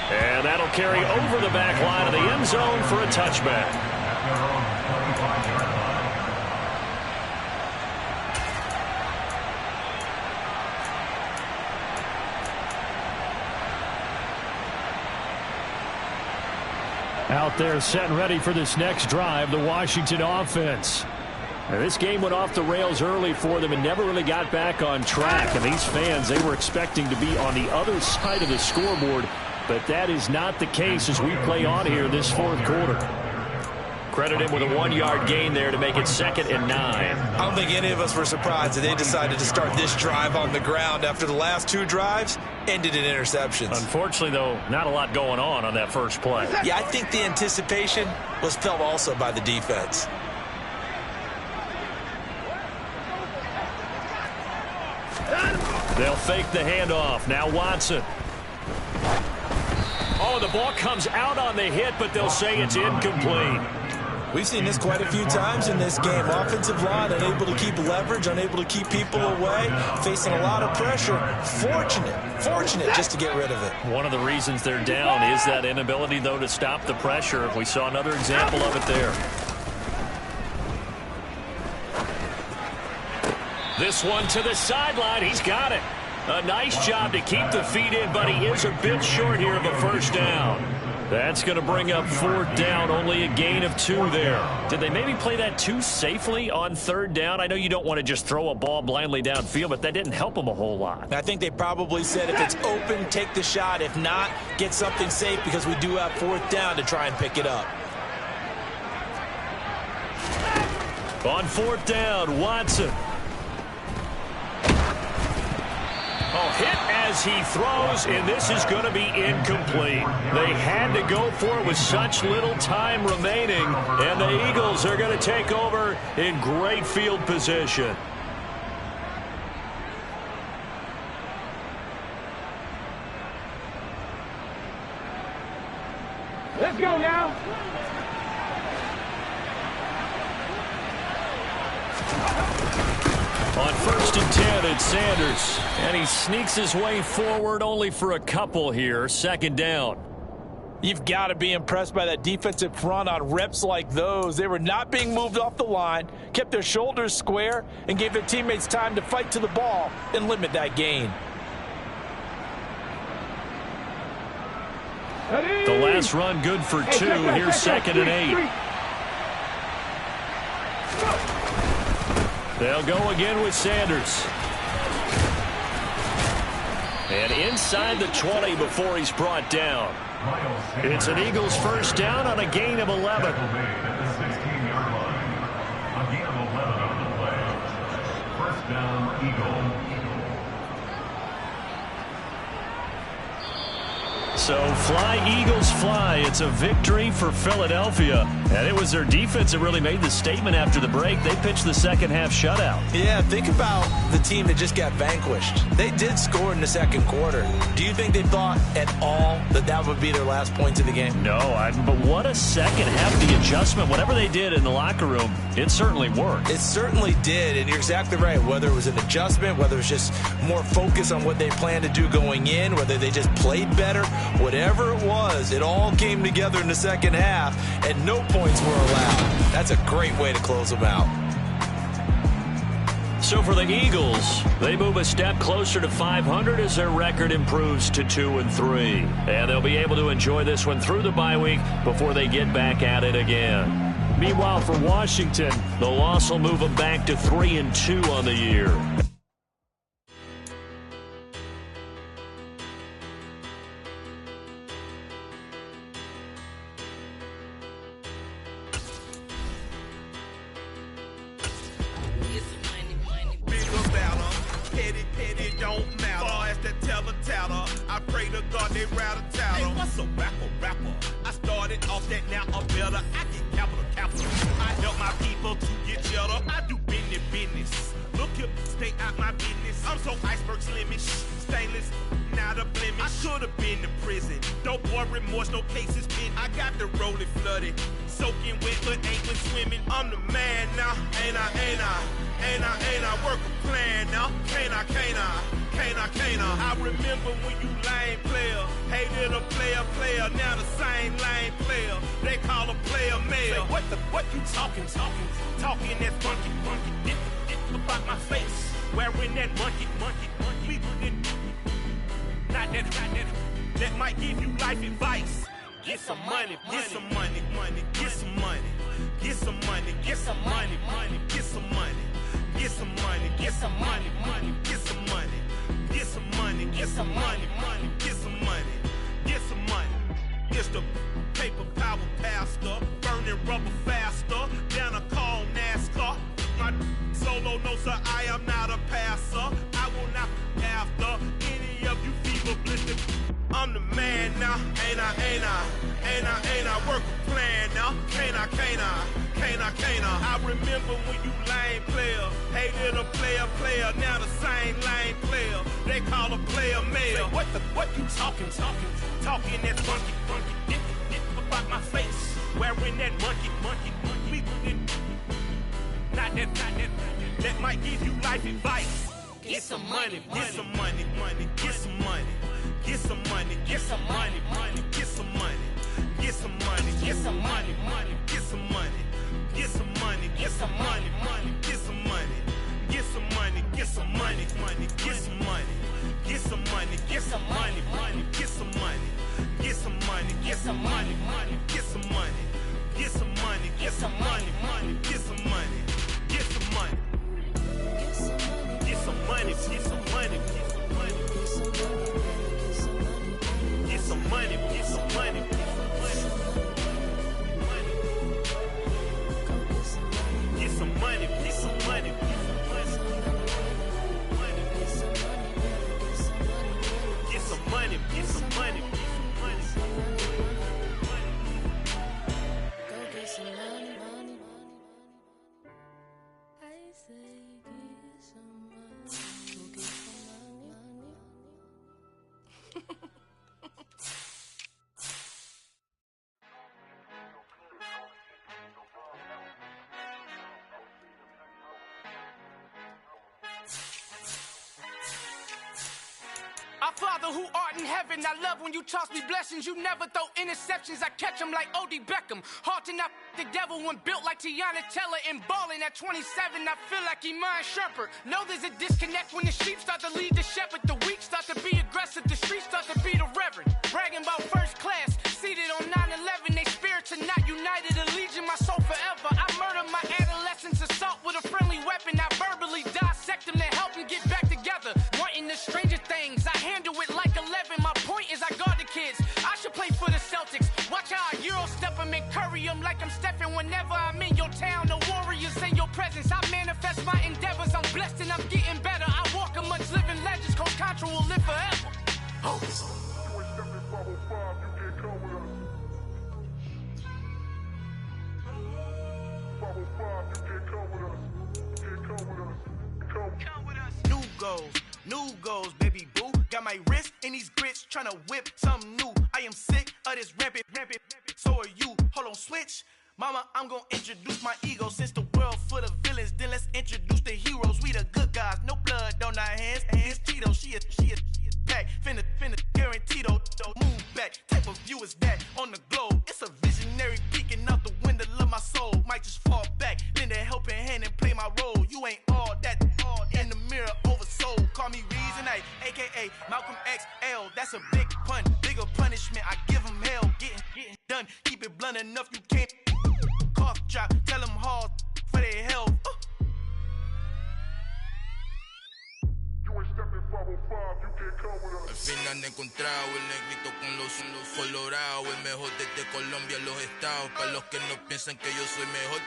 And that'll carry over the back line of the end zone for a touchback. Out there set and ready for this next drive, the Washington offense. Now, this game went off the rails early for them and never really got back on track. And these fans, they were expecting to be on the other side of the scoreboard, but that is not the case as we play on here this 4th quarter. Credit him with a 1-yard gain there to make it 2nd and 9. I don't think any of us were surprised that they decided to start this drive on the ground after the last 2 drives ended in interceptions. Unfortunately, though, not a lot going on that first play. Yeah, I think the anticipation was felt also by the defense. They'll fake the handoff. Now Watson. Oh, the ball comes out on the hit, but they'll say it's incomplete. We've seen this quite a few times in this game. Offensive line unable to keep leverage, unable to keep people away, facing a lot of pressure. Fortunate just to get rid of it. One of the reasons they're down is that inability, though, to stop the pressure. We saw another example of it there. This one to the sideline. He's got it. A nice job to keep the feet in, but he is a bit short here of a first down. That's going to bring up fourth down, only a gain of 2 there. Did they maybe play that too safely on third down? I know you don't want to just throw a ball blindly downfield, but that didn't help them a whole lot. I think they probably said if it's open, take the shot. If not, get something safe because we do have fourth down to try and pick it up. On fourth down, Watson. Oh, hit as he throws, and this is going to be incomplete. They had to go for it with such little time remaining, and the Eagles are going to take over in great field position. Let's go now. On first and 10, it's Sanders. And he sneaks his way forward only for a couple here. Second down. You've got to be impressed by that defensive front on reps like those. They were not being moved off the line, kept their shoulders square, and gave their teammates time to fight to the ball and limit that gain. The last run good for 2. Here's second and 8. They'll go again with Sanders. And inside the 20 before he's brought down. It's an Eagles first down on a gain of 11. A gain of 11 on the play. First down, Eagles. So fly, Eagles, fly. It's a victory for Philadelphia. And it was their defense that really made the statement after the break. They pitched the second half shutout. Yeah, think about the team that just got vanquished. They did score in the second quarter. Do you think they thought at all that that would be their last points of the game? No, but what a second half. The adjustment, whatever they did in the locker room, it certainly worked. It certainly did, and you're exactly right. Whether it was an adjustment, whether it was just more focus on what they planned to do going in, whether they just played better, whatever it was, it all came together in the second half, and no points were allowed. That's a great way to close them out. So for the Eagles, they move a step closer to 500 as their record improves to 2-3. And they'll be able to enjoy this one through the bye week before they get back at it again. Meanwhile, for Washington, the loss will move them back to 3-2 on the year. I pray to God they rattle tattle. Hey, what's a rapper? I started off that, now I'm better. I get capital. I help my people to get cheddar. I do business. Look here, stay out my business. I'm so iceberg slimish, stainless, not a blemish. I should have been to prison. No more remorse, no cases pinned. I got the rolling flooded, soaking wet, but ain't been swimming. I'm the man now, ain't I? Work a plan now, can't I? I remember when you lame player, hated a player, now the same lame player. They call a player mayor. What you talking that funky, get about my face, wearing that monkey, not that, that might give you life advice. Get some money, get some money, get some money, get some money, get some money, get some money, get some money, get some money, get some money. Get some money, get some money, get some money, get some money. It's the paper power pastor, burning rubber faster, down a call NASCAR. My solo no sir, I am not a passer. I will not after any of you fever blistered. I'm the man now, ain't I? Work a plan now, can't I? I remember when you lame player, hated a player, now the same lame player. They call a player mayor. What you talking that funky, get about my face, wearing that monkey, not that, that might give you life advice. Get some money, get some money, get some money. Get some money, get some money, get some money, get some money, get some money, get some money, get some money, get some money, get some money, get some money, get some money, get some money, some money, money, get some money, get some money, get some money, money, get some money, get some money, get some money, get some money, get some money, get some money, get some money, get some money, get some money, get some money. Get some money, get some money, get some money. Go get some money, money. I say get some money, go get some money. Our Father who art in heaven, I love when you toss me blessings. You never throw interceptions, I catch them like O.D. Beckham. Hard to not the devil when built like Tiana Teller. And balling at 27, I feel like Iman Shumpert. Know there's a disconnect when the sheep start to lead the shepherd. The weak start to be aggressive, the streets start to be the reverend. Bragging about first class, seated on 9/11. They spirits are not united, a legion, my soul forever. I murder my adolescence, assault with a friendly weapon. I verbally dissect them to help them get back together. Wanting the stranger things, I handle it like 11. My point is I guard the kids. I should play for the Celtics. Watch how I Euro step them and curry them like I'm Stephen. Whenever I'm in your town, the Warriors in your presence. I manifest my endeavors. I'm blessed and I'm getting better. I walk amongst living legends. Coach Contra will live forever. Oh. New goals, baby boo. Got my wrist in these grits, tryna whip something new. I am sick of this rampant. So are you. Hold on, switch. Mama, I'm gonna introduce my ego. Since the world full of villains, then let's introduce the heroes. We the good guys, no blood on our hands. Hands Tito, she a pack. Finna, guaranteed, move back. Type of view is that on the globe? It's a visionary peeking out the window of my soul. Might just fall back, lend a helping hand and play my role. You ain't all that in the mirror oversold. Call me Reason A, aka Malcolm XL. That's a big pun, bigger punishment. I give him hell, getting done. Keep it blunt enough, you can't cough drop. Tell them hard for their health. Al fin han encontrado el negrito con los colorados, el mejor desde Colombia a los estados. Para los que no piensan que yo soy mejor,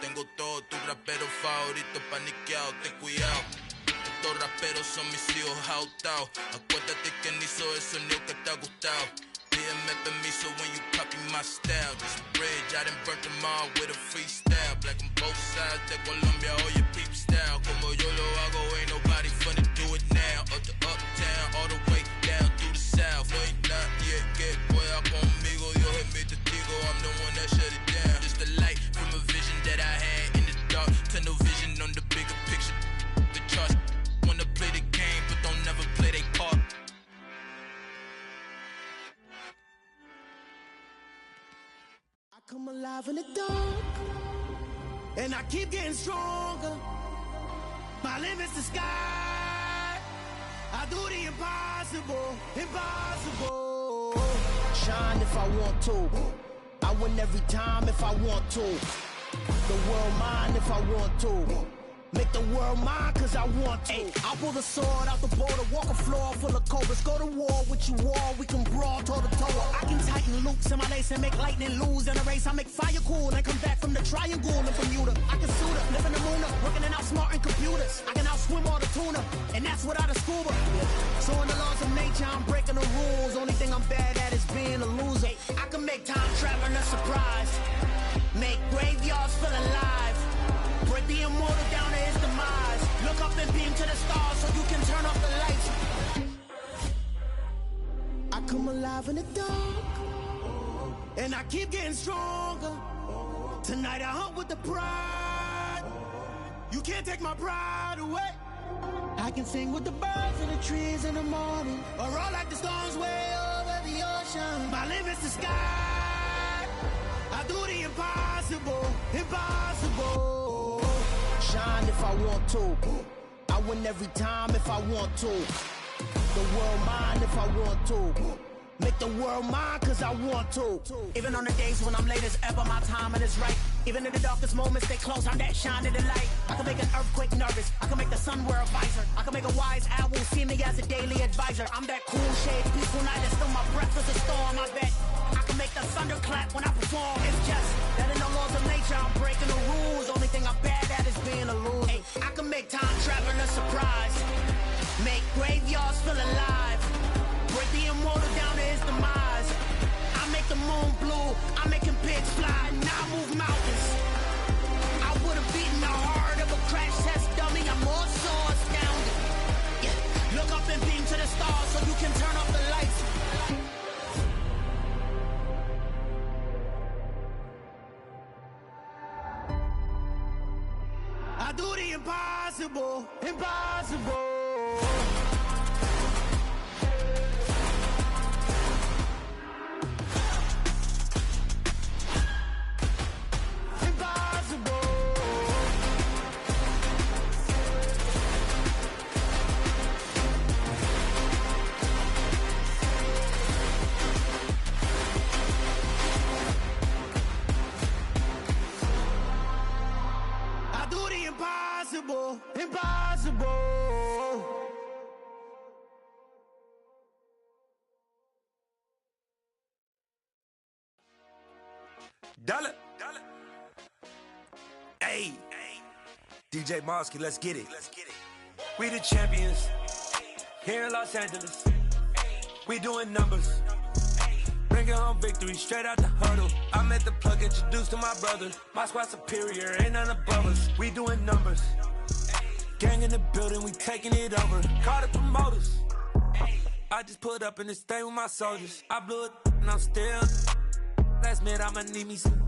tengo todo, tus raperos favoritos paniqueados, ten cuidado. Estos raperos son mis hijos adoptados. Acuérdate quién hizo el sonido que te ha gustado. Pídeme permiso when you copy my style. This bridge, I done burnt them all with a freestyle. Black on both sides de Colombia, oye peep style. Como yo lo hago, ain't nobody finna do it now. Up to uptown, all the way down through the south. Ain't nadie que pueda conmigo, Dios es mi testigo. I'm the one that shut it down. Just a light from a vision that I had in the dark. Tunnel vision on the bigger picture. The charts wanna play the game, but don't never play their part. Come alive in the dark, and I keep getting stronger. My limit's the sky. I do the impossible, impossible. Shine if I want to. I win every time if I want to. The world mine if I want to. Make the world mine cause I want to. Ay, I'll pull the sword out the border, walk a floor full of cobras. Go to war with you all, we can brawl toe to toe. I can tighten loops in my lace and make lightning lose in a race. I make fire cool and come back from the triangle in Bermuda. I can suit up, live in the moon up, working and outsmarting computers. I can outswim all the tuna, and that's without a scuba. So in the laws of nature, I'm breaking the rules. Only thing I'm bad at is being a loser. I can make time traveling a surprise, make graveyards feel alive. Break the immortal down to his demise. Look up and beam to the stars so you can turn off the lights. I come alive in the dark, and I keep getting stronger. Tonight I hunt with the pride. You can't take my pride away. I can sing with the birds and the trees in the morning, or roll like the storms way over the ocean. My limit's the sky. I do the impossible, impossible. Shine if I want to. I win every time if I want to. The world mine if I want to. Make the world mine cause I want to. Even on the days when I'm late as ever, my timing is right. Even in the darkest moments, stay close, I'm that shining the light. I can make an earthquake nervous, I can make the sun wear a visor. I can make a wise owl see me as a daily advisor. I'm that cool shade, peaceful night, and still my breath is a storm, I bet. I can make the thunder clap when I perform. It's just that in the laws of nature, I'm breaking the rules. Only thing I'm bad at is being a loser. Hey, I can make time traveling a surprise. Make graveyards feel alive. Break the immortal down to his demise. I make the moon blue, I'm making pigs fly, now I move mountains. I would've beaten the heart of a crash test dummy, I'm more so astounded. Yeah, look up and beam to the stars so you can turn off the lights. I do the impossible, impossible. Impossible, impossible. Dollar. Hey, DJ Mosky, let's get it. We the champions here in Los Angeles. We doing numbers. Bringing home victory straight out the huddle. I'm at the plug, introduced to my brother. My squad superior, ain't none above us. We doing numbers. Gang in the building, we taking it over. Call the promoters. I just put up in this thing with my soldiers. I blew it and I'm still. Last minute I'ma need me some.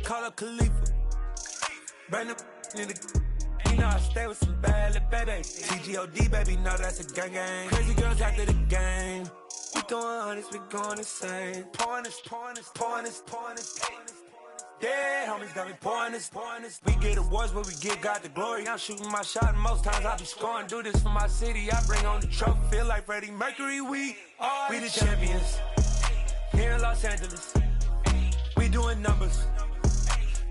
Call up Khalifa. Bring the in the. You know I stay with some bad little babies. TGOD baby, know that's a gang gang. Crazy girls after the game. We throwing hundreds, we going insane. Pouring this. Yeah, homies got me pouring this. We get awards, but we get God the glory. I'm shooting my shot, and most times I be scoring. Do this for my city, I bring on the trophy. Feel like Freddie Mercury, we the champions. Here in Los Angeles, we doing numbers.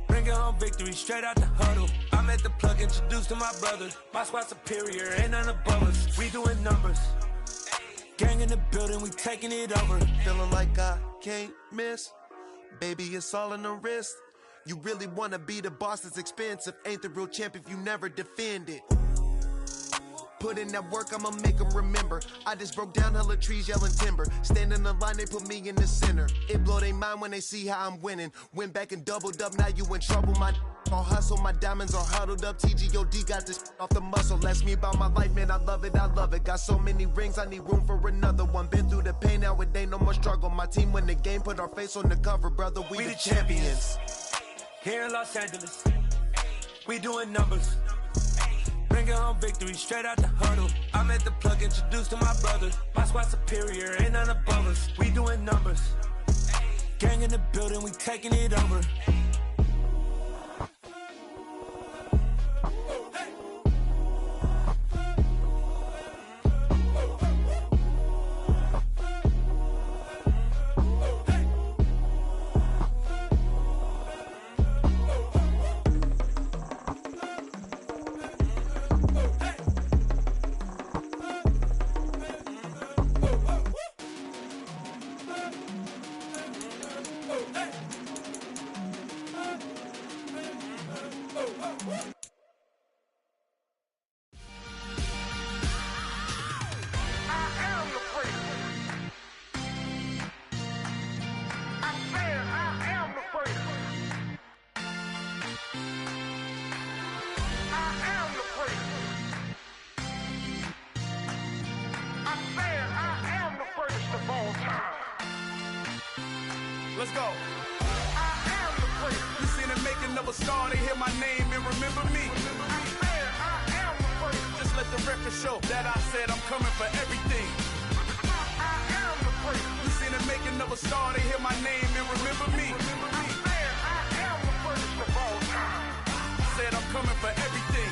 Bringing home victory straight out the huddle. I'm at the plug, introduced to my brother. My squad superior, ain't none above us. We doing numbers. Gang in the building, we taking it over. Feeling like I can't miss. Baby, it's all in the wrist. You really wanna be the boss, it's expensive. Ain't the real champ if you never defend it. Put in that work, I'ma make them remember. I just broke down hella trees, yelling timber. Stand in the line, they put me in the center. It blow their mind when they see how I'm winning. Went back and doubled up, now you in trouble. My all hustle, my diamonds are huddled up. TGOD got this off the muscle. Ask me about my life, man, I love it. Got so many rings, I need room for another one. Been through the pain, now it ain't no more struggle. My team win the game, put our face on the cover, brother. We the champions. Here in Los Angeles, we doing numbers. Bringing home victory straight out the huddle. I'm at the plug, introduced to my brother. My squad superior, ain't none above us. We doing numbers. Gang in the building, we taking it over. Let's go. I am the prince. You seen the making of a star, they hear my name and remember me. I am the prince. Just let the record show that I said I'm coming for everything. I am the prince. You seen the making of a star, they hear my name and remember me. I am the prince of all time. Said I'm coming for everything.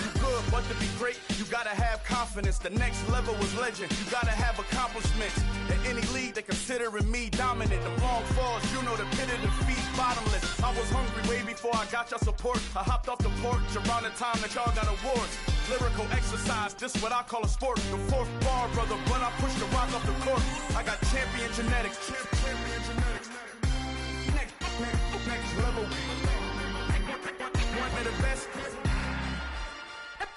You good, but to be great, you gotta have confidence. confidence. The next level was legend. You gotta have accomplishments. In any league, they considering me dominant. The long falls, you know the pit of defeat, bottomless. I was hungry way before I got your support. I hopped off the porch around the time that y'all got awards. Lyrical exercise, this what I call a sport. The fourth bar, brother, when I push the rock off the court. I got champion genetics. Champion genetics. Next level. One of the best.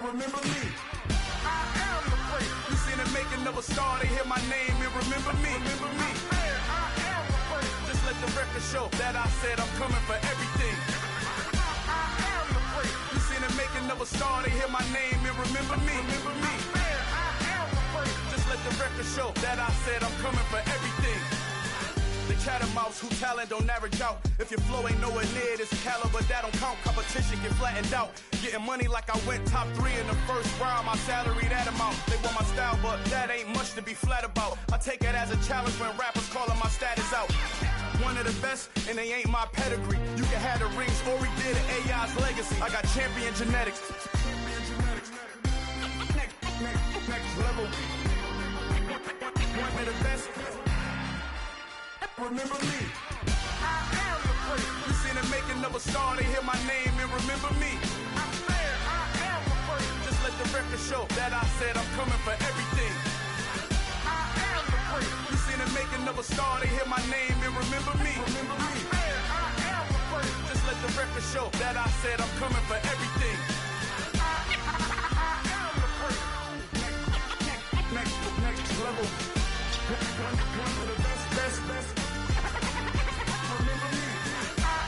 Remember me. I am the place. You seen the making of a star, they hear my name and remember me. Remember me. I am the place. Just let the record show that I said I'm coming for everything. I am the place. You seen the making of a star, they hear my name and remember me. Remember me. I am the place. Just let the record show that I said I'm coming for everything. The catamounts who talent don't average out. If your flow ain't nowhere near this caliber, that don't count. Competition get flattened out. Getting money like I went top 3 in the first round. My salary that amount. They want my style, but that ain't much to be flat about. I take it as a challenge when rappers calling my status out. One of the best, and they ain't my pedigree. You can have the rings, or we did it, AI's legacy. I got champion genetics. Next level. One of the best. Remember me. I am the place. You seen the making of a star, they hear my name and remember me. I am the place. Just let the record show that I said I'm coming for everything. I am the place. You seen the making of a star, they hear my name and remember me. Remember me. I am the place. Just let the record show that I said I'm coming for everything. I am the place. Next level. One of the best. Remember me. I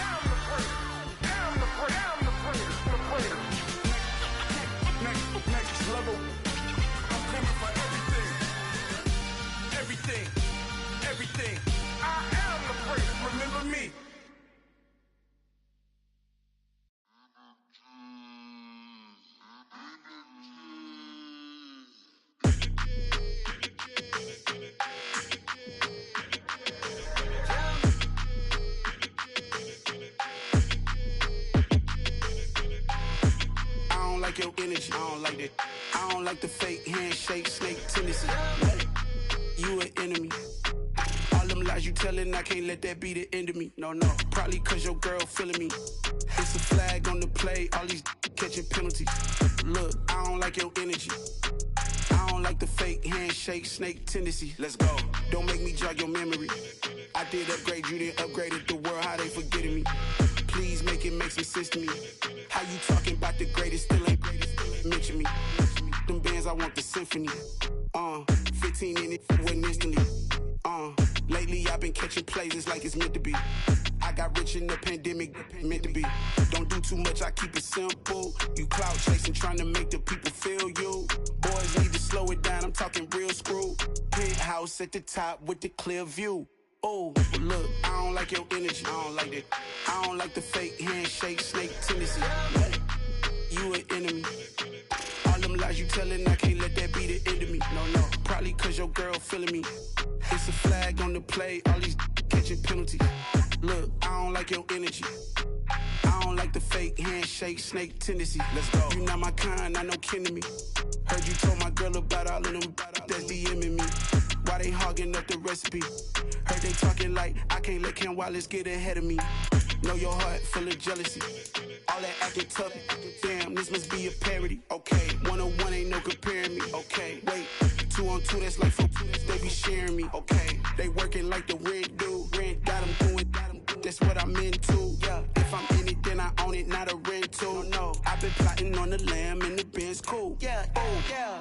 am the place. Am the place. Next level. I'm coming for everything. I am the place. Remember me. Your energy, I don't like that. I don't like the fake handshake, snake tendency. You an enemy. All them lies you telling, I can't let that be the end of me. No, probably cause your girl feeling me. It's a flag on the play, all these catching penalties. Look, I don't like your energy. I don't like the fake handshake, snake tendency. Let's go. Don't make me jog your memory. I did upgrade, you didn't upgrade it. The world, how they forgetting me. Please make it make some sense to me. How you talking about the greatest, still ain't greatest, mention me. Them bands, I want the symphony. 15 in it, wasn't instantly. Lately I've been catching plays, it's like it's meant to be. I got rich in the pandemic, meant to be. Don't do too much, I keep it simple. You clout chasing, trying to make the people feel you. Boys need to slow it down, I'm talking real screw. Penthouse at the top with the clear view. Oh, look, I don't like your energy. I don't like that. I don't like the fake handshake, snake tendency. You an enemy. All them lies you telling, I can't let that be the end of me. No, probably cause your girl feeling me. It's a flag on the play, all these catching penalties. Look, I don't like your energy. I don't like the fake handshake, snake tendency. Let's go. You not my kind, not no kin to me. Heard you told my girl about all of them that's DMing me. Why they hogging up the recipe? Heard they talking like I can't let Ken Wallace get ahead of me. Know your heart full of jealousy. All that acting tough. Damn, this must be a parody. Okay, 101 ain't no comparing me. Okay, wait, 2 on 2, that's like 4. They be sharing me. Okay, they working like the rent do. Rent got them doing. That's what I'm into. Yeah, if I'm in it, then I own it, not a rental. No, I've been plotting on the lamb and the Benz cool. Yeah, oh yeah.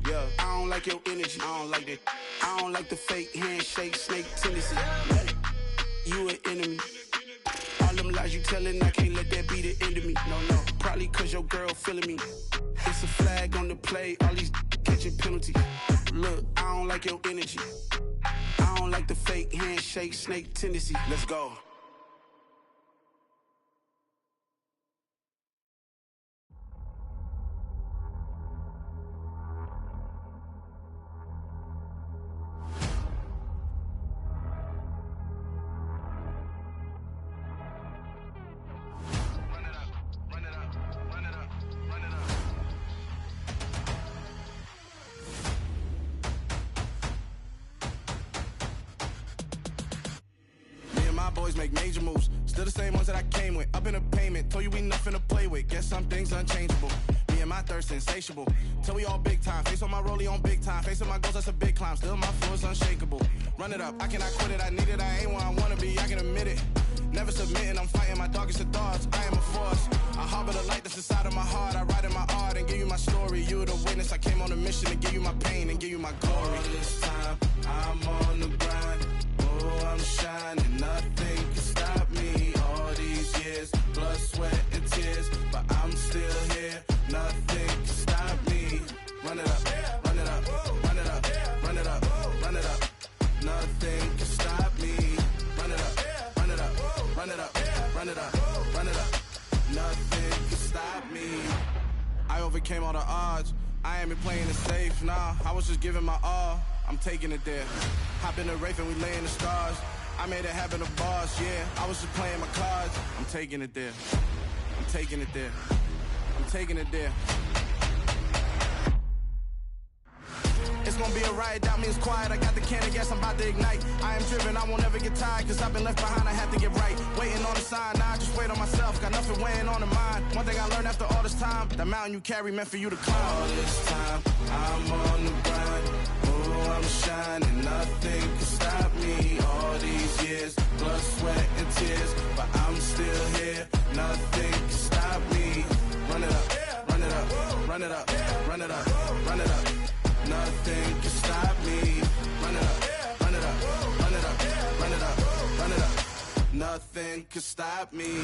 Yeah, I don't like your energy. I don't like that. I don't like the fake handshake, snake tendency. You an enemy. All them lies you telling, I can't let that be the end of me. No, probably cause your girl feeling me. It's a flag on the play, all these catching penalties. Look, I don't like your energy. I don't like the fake handshake, snake tendency. Let's go. my boys make major moves. Still the same ones that I came with. Up in the payment, told you we nothing to play with. Guess some things unchangeable. Me and my thirst insatiable. Till we all big time. Face on my rollie on big time. Facing my goals, that's a big climb. Still my flow is unshakable. Run it up, I cannot quit it. I need it, I ain't where I wanna be, I can admit it. Never submitting, I'm fighting my darkest of thoughts. I am a force. I harbor the light that's inside of my heart. I write in my art and give you my story. You the witness, I came on a mission to give you my pain and give you my glory. All this time, I'm on the grind. Oh, I'm shining, nothing can stop me. All these years, blood, sweat, and tears, but I'm still here. Nothing can stop me. Run it up, run it up, run it up, run it up, run it up. Nothing can stop me. Run it up, run it up, run it up, run it up, run it up. Nothing can stop me. I overcame all the odds. I ain't been playing it safe, nah. I was just giving my all. I'm taking it there. Hop in the Wraith and we lay in the stars. I made it happen, the boss, yeah. I was just playing my cards. I'm taking it there. I'm taking it there. I'm taking it there. It's gonna be a riot, doubt me it's quiet. I got the can of gas, I'm about to ignite. I am driven, I won't ever get tired, cause I've been left behind, I have to get right. Waiting on the sign, now I just wait on myself. Got nothing weighing on the mind. One thing I learned after all this time, the mountain you carry meant for you to climb. All this time, I'm on the grind. Oh, I'm shining, nothing can stop me. All these years, blood, sweat, and tears, but I'm still here. Nothing can stop me. Run it up, run it up, run it up, run it up, run it up. Nothing can stop me. Run it up, run it up, run it up, run it up, run it up. Nothing can stop me.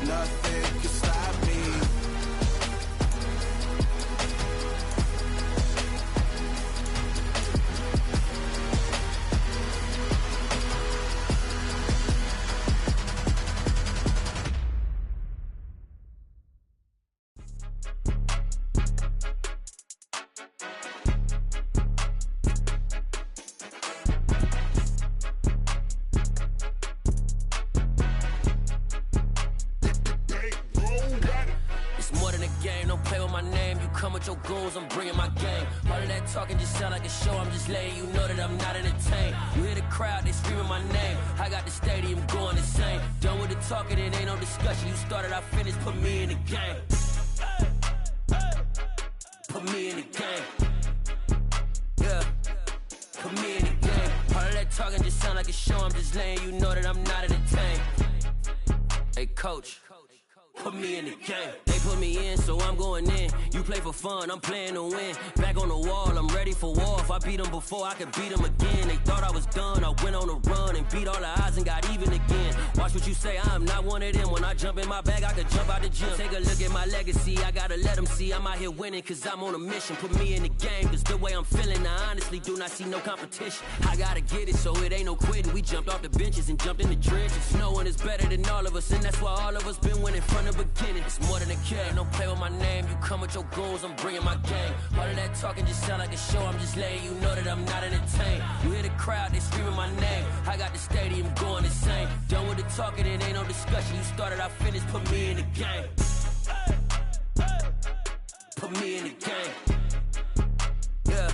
Nothing can stop me. Your goals, I'm bringing my game. All of that talking just sound like a show. I'm just letting you know that I'm not entertained. You hear the crowd, they screaming my name. I got the stadium going insane. Done with the talking, it ain't no discussion. You started, I finished, put me in the game. Put me in the game. Yeah, put me in the game. All of that talking just sound like a show. I'm just letting you know that I'm not entertained. Hey, coach. Put me in the game. They put me in, so I'm going in. You play for fun, I'm playing to win. Back on the wall, I'm ready for war. If I beat them before, I could beat them again. They thought I was done, I went on a run and beat all the odds and got even again. Watch what you say, I'm not one of them. When I jump in my bag, I could jump out the gym. Take a look at my legacy, I gotta let them see I'm out here winning, cause I'm on a mission. Put me in the game, cause the way I'm feeling, I honestly do not see no competition. I gotta get it, so it ain't no quitting. We jumped off the benches and jumped in the trenches. No one is better than all of us, and that's why all of us been winning from the beginning. It's more than a game, don't play with my name. You come with your goons, I'm bringing my game. All of that talking just sound like a show. I'm just letting you know that I'm not entertained. You hear the crowd, they screaming my name. I got the stadium going insane. Done with the talking, it ain't no discussion. You started, I finished, put me in the game. Put me in the game. Yeah,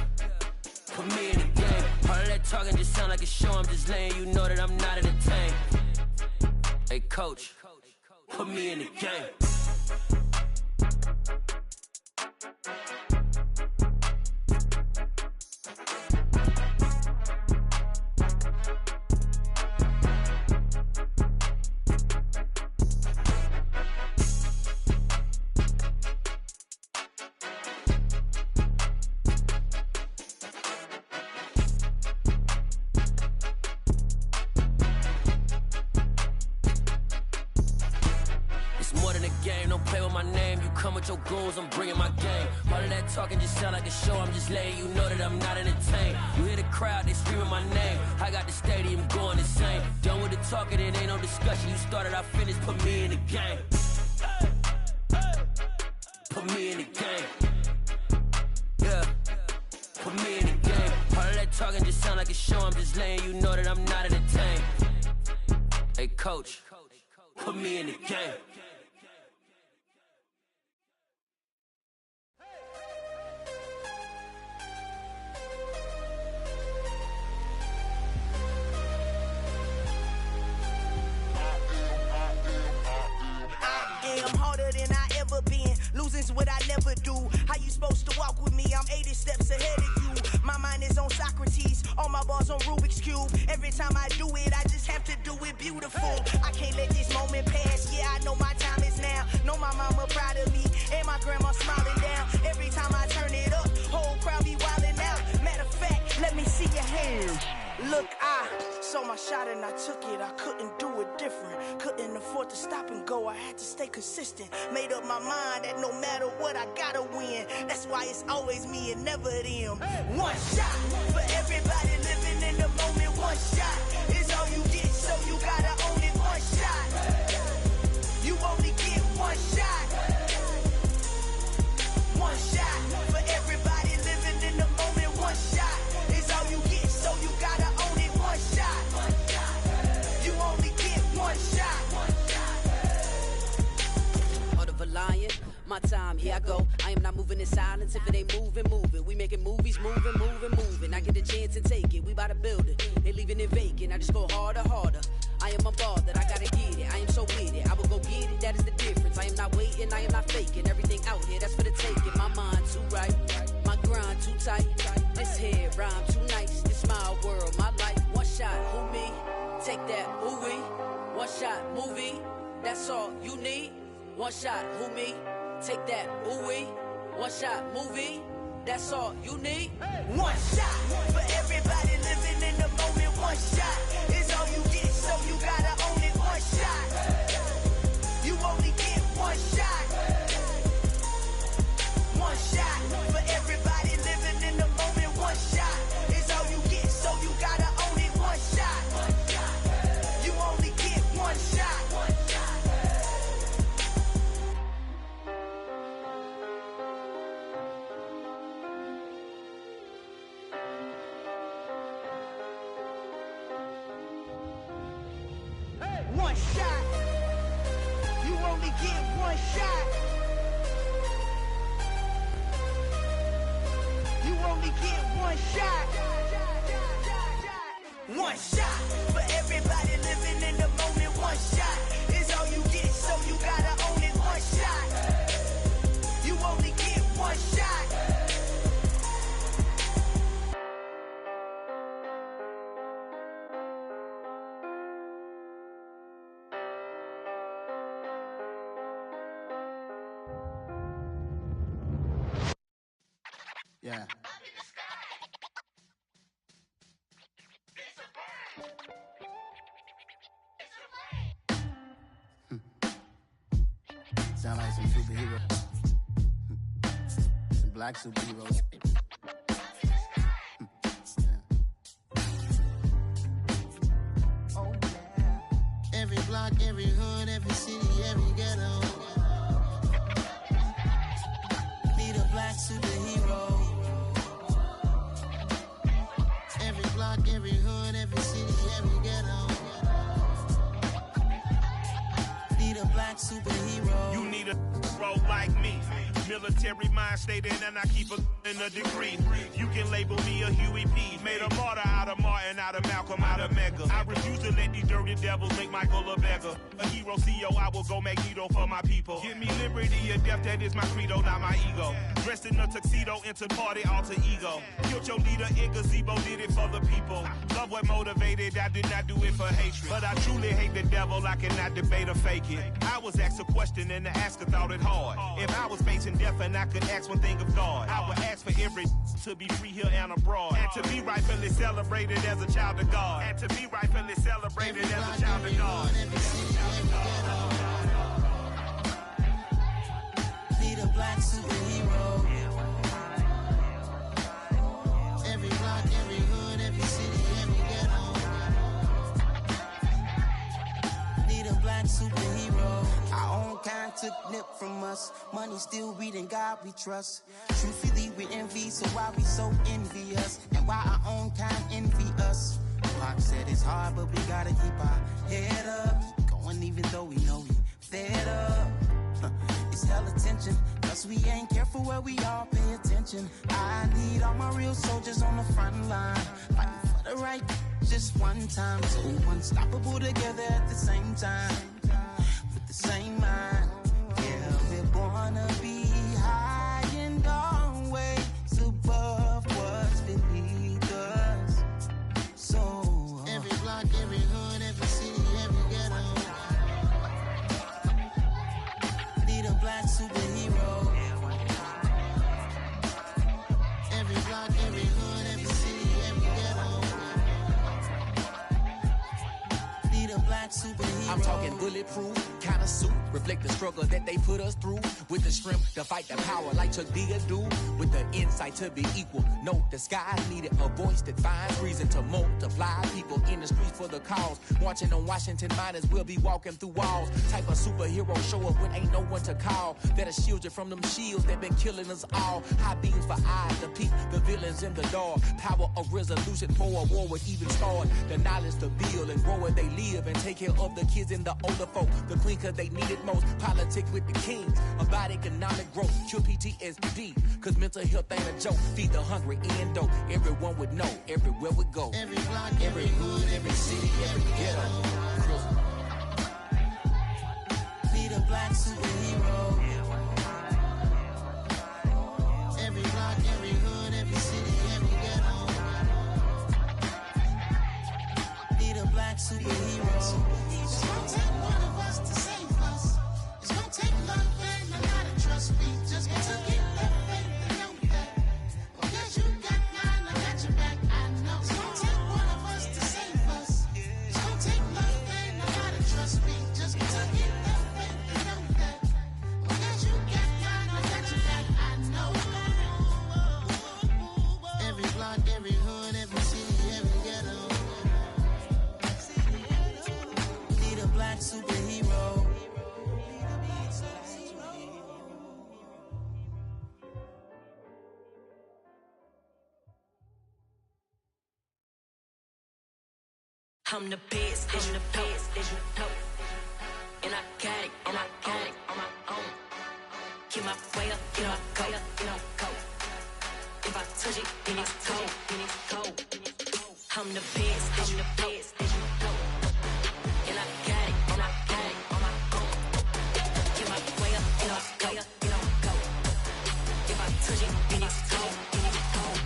put me in the game. All of that talking just sound like a show. I'm just letting you know that I'm not entertained. Hey, coach. Put me in the game. Your goals, I'm bringing my game. All of that talking just sound like a show. I'm just letting you know that I'm not entertained. You hear the crowd, they screaming my name. I got the stadium going insane. Done with the talking, it ain't no discussion. You started, I finished, put me in the game. Put me in the game. Yeah, put me in the game. All of that talking just sound like a show. I'm just letting you know that I'm not entertained. Hey, coach, put me in the game. never do. How you supposed to walk with me? I'm 80 steps ahead of you. My mind is on Socrates, all my bars on Rubik's Cube. Every time I do it, I just have to do it beautiful. I can't let this moment pass, yeah, I know my time is now. Know my mama proud of me, and my grandma smiling down. Every time I turn it up, whole crowd be wildin' out. Matter of fact, let me see your hands. Look, I saw my shot and I took it. I couldn't do it different. Couldn't afford to stop and go. I had to stay consistent. Made up my mind that no matter what, I gotta win. That's why it's always me and never them. One shot for everybody living in the moment. One shot is all you get, so you gotta own it. One shot. You only get one shot. One shot for everybody living in the moment. One shot is all you get, so you gotta own it. One shot. You only get one shot. Heart of a lion, my time, here I go. I am not moving in silence. If it ain't moving, move it. We making movies, moving. I get a chance to take it. We bout to build it. They leaving it vacant. I just go harder. I am a ball that I gotta get it. I am so with it. I will go get it. That is the difference. I am not waiting. I am not faking. Everything out here, that's for the taking. My mind too right. My grind too tight. This head rhyme too nice. This my world, my life. One shot, who me? Take that, who we? One shot, movie. That's all you need. One shot, who me? Take that, who we? One shot, movie. That's all you need. One shot for everybody living in the moment. One shot is all you get, so you gotta own it. One shot. You only get one shot. One shot for everybody living in the moment. One shot is all you get, so you gotta own it. One shot. You only get one shot. One shot. You only get one shot. You only get one shot. One shot for everybody living in the moment. One shot is all you get, so you gotta own it. One shot. You only get one shot. Yeah. Sound like some superheroes. Some black superheroes. Oh, yeah. Every block, every hood, every city, every ghetto. Need a black superhero. Every block, every hood, every city, every ghetto. Need a black superhero. You need a role like me. Military mind stated, and I keep in a degree. You can label me a Huey P. Made a martyr out of Martin, out of Malcolm, out of Mega. I refuse to let these dirty devils make Michael a beggar. A hero CEO, I will go Magneto for my people. Give me liberty or death, that is my credo, not my ego. Dressed in a tuxedo, into party, alter ego. Killed your leader in gazebo, did it for the people. Love what motivated, I did not do it for hatred. But I truly hate the devil, I cannot debate or fake it. I was asked a question and the asker thought it hard. If I was facing death and I could ask one thing of God, I would ask for every to be free here and abroad. And to be rightfully celebrated as a child of God. And to be rightfully celebrated as a child of God. Need a black superhero. Every block, every hood, every city, every ghetto. Need a black superhero. Our own kind took nip from us. Money still reading God we trust. Truthfully we envy, so why we so envious? And why our own kind envy us? Pac said it's hard, but we gotta keep our head up. Going even though we know we fed up. It's hell attention, cause we ain't careful where we all pay attention. I need all my real soldiers on the front line, fighting for the right just one time. So unstoppable together at the same time, with the same mind. Yeah, we're born to be high. talking bulletproof kind of suit. Reflect the struggle that they put us through. With the strength to fight the power like Chuck Digger do. With the insight to be equal. Note the sky needed a voice that finds reason to multiply. People in the streets for the cause. Marching on Washington miners will be walking through walls. Type of superhero show up when ain't no one to call. That'll shield you from them shields that been killing us all. High beams for eyes to peep the villains in the dark. Power of resolution for a war would even start. The knowledge to build and grow where they live and take care of the kids and the older folk. The queen cause they need it most. Politics with the kings. About economic growth. Cure PTSD. Cause mental health ain't a joke. Feed the hungry and dope. Everyone would know. Everywhere we go. Every block, every hood, every city, every ghetto. Be the black superhero. Every block, every hood, every city, every ghetto. Be the black superhero. It's gonna take one of us to save us. It's gonna take love and a lot of trust. We just got to get that faith and know that. Because you got mine, I got your back. I know. It's gonna take one of us to save us. It's gonna take love and a lot of trust. We just got to get that faith and know that. Because you got mine, I got your back. I know. Every block, every hood, every city, every ghetto. Be the black superhero. I'm the best, I'm the best, as you know. And I got it, and I got it on my own. Get my way up, get my go, get on go. If I touch it, then it's cold, then it's cold. I'm the best, I'm the best, as you know. And I got it, and I got it on my own. Get my way up, get my go, get on go. If I touch it, then it's cold, then it's cold.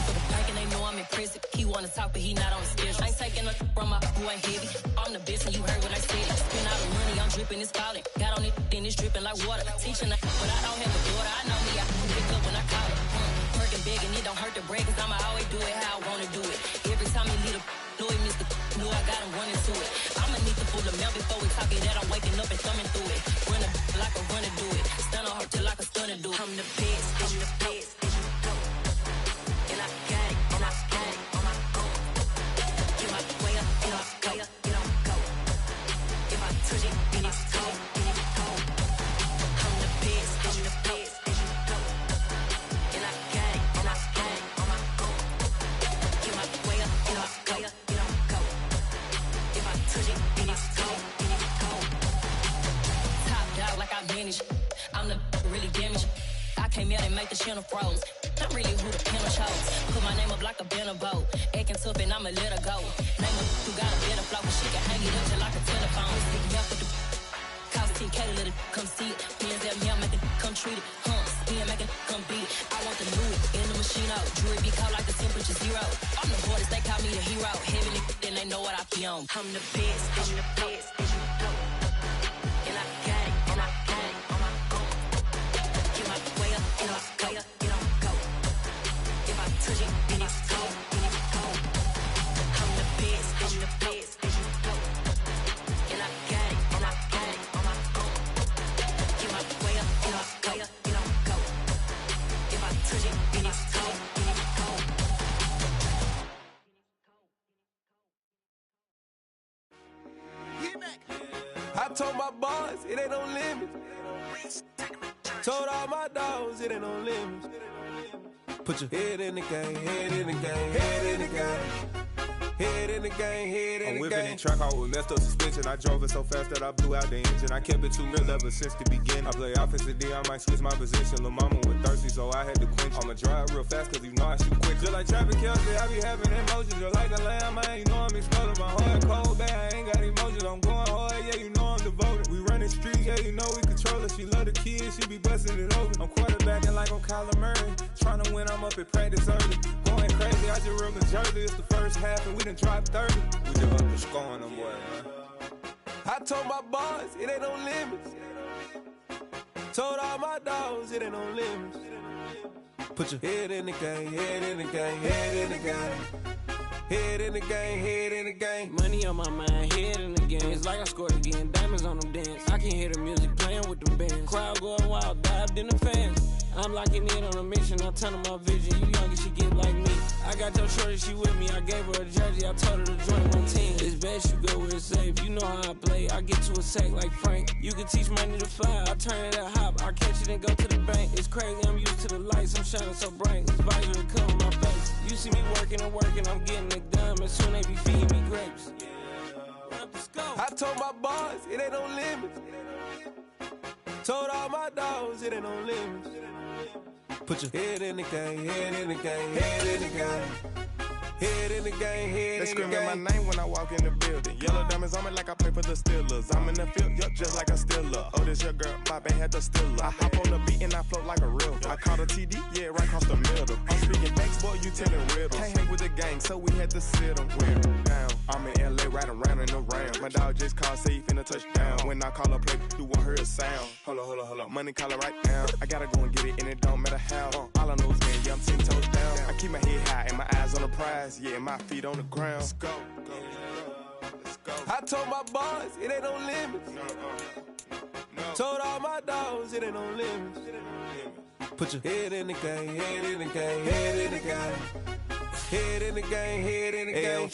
For the bank and they know I'm impressive. He wanna talk, but he not on the schedule. I ain't taking a from my boy heavy. I'm the best and you heard what I said. Spend all the money, I'm dripping, it's falling. Got on it, then it's dripping like water. Teaching but I don't have a daughter. I know me, I can pick up when I call it. Working big and it don't hurt to break, cause I'ma always do it how I wanna do it. Every time he lead a know he missed the know I got him running to it. I'ma need to pull the mail before we talk it that I'm waking up and thumbing through it. Run a like a runner do it. Stun on her till like a stunner do it. I'm the best, I'm the best, as you know. And I got it, and I got it on my own. Get my way up, get my go, get on go. If I touch it, then it's cold, then it's cold. I'm the best, I'm the best, as you know. And I got it, and I got it on my own. Get my way up, get my go, get on go. If I touch it, then it's cold, then it's cold. Top dog like I manage. I'm the really damaged. I came out and make the channel froze. I'm really who the piano chose. Put my name up like a banner boat. Acting tough and I'ma let her go. Name her who got a better flow, but she can hang it up just like a telephone. Stick me up with the cost 10K to let it come see it. Hands at me, I make it come treat it. Spin, make it come beat it. I want the new in the machine out. Jewelry be cold like the temperature zero. I'm the hardest, they call me the hero. Heavenly, then they know what I be on. I'm the best, I'm the best, as you know. And I got it, and I got it on my own. Get my way up, get my go, get on go. If I touch it, then it's cold, then it's cold. I'm the best, I'm the best, as you know. And I got it, and I got it on my own. Get my way up, get my go, get on go. If I touch it, then it's cold, then it's cold. I told my boys it ain't no limits. Told all my dogs it ain't no limits. Put your head in the game, head in the game, head in the game. Head in the game, head in the game. I'm whipping in track out with messed up suspension. I drove it so fast that I blew out the engine. I kept it too real ever since the beginning. I play offensive D, I might switch my position. Lil' mama was thirsty, so I had to quench. I'ma drive real fast, cause you know I shoot quick. Just like traffic Kelsey, I be having emotions. Just like a lamb, man, you know I'm exploding. My heart cold, bad, I ain't got emotions. I'm going hard, yeah, you know I'm devoted. We running streets, yeah, you know we control it. She love the kids, she be busting it over. I'm quarterbacking like I'm Kyler Murray. Trying to win, I'm up at practice early. Going crazy, I just real the jersey. It's the first half and we done dropped 30. We just up to scoring them, boy, man. I told my boys it ain't no limits. Told all my dogs it ain't no limits. Put your head in the game, head in the game, head in the game. Head in the game, head in the game. Money on my mind, head in the game. It's like I scored again, diamonds on them dance. I can hear the music playing with them bands. Crowd going wild, dived in the fans. I'm locking in on a mission, I turn on my vision. You young and she get like me. I got your shorty, she with me. I gave her a jersey, I told her to join my team. It's best you go where it's safe. You know how I play. I get to a sack like Frank. You can teach money to fly. I turn it at hop. I catch it and go to the bank. It's crazy, I'm used to the lights. I'm shining so bright. This visor to cover my face. You see me working and working, I'm getting it done. And soon they be feeding me grapes. I told my boys, it ain't no limits. Told all my dogs, it ain't no limits. Put your head in the game, head in the game, head in the game. Head in the game, head They in the game. screaming my name when I walk in the building. Yellow diamonds on me like I play for the Steelers. I'm in the field, yup, just like a Steeler. Oh, this your girl, my band had the Steeler. I hop on the beat and I float like a river. I caught a TD, yeah, right across the middle. I'm speaking facts, boy, you telling riddles. Can't hang with the gang, so we had to sit them down. I'm in LA, riding round and around. My dog just called, say he finna touchdown. When I call a play, you won't hear a sound. Hold up, money call it right now. I gotta go and get it, and it don't matter how. All I know is, man, yeah, I'm 10 toes down. I keep my head high and my eyes on the prize. Yeah, my feet on the ground. Let's go. I told my boys, it ain't no limits. Told all my dogs, it ain't no limits. Put your head in the game, head in the game, head in the game. Head in the game, head in the game.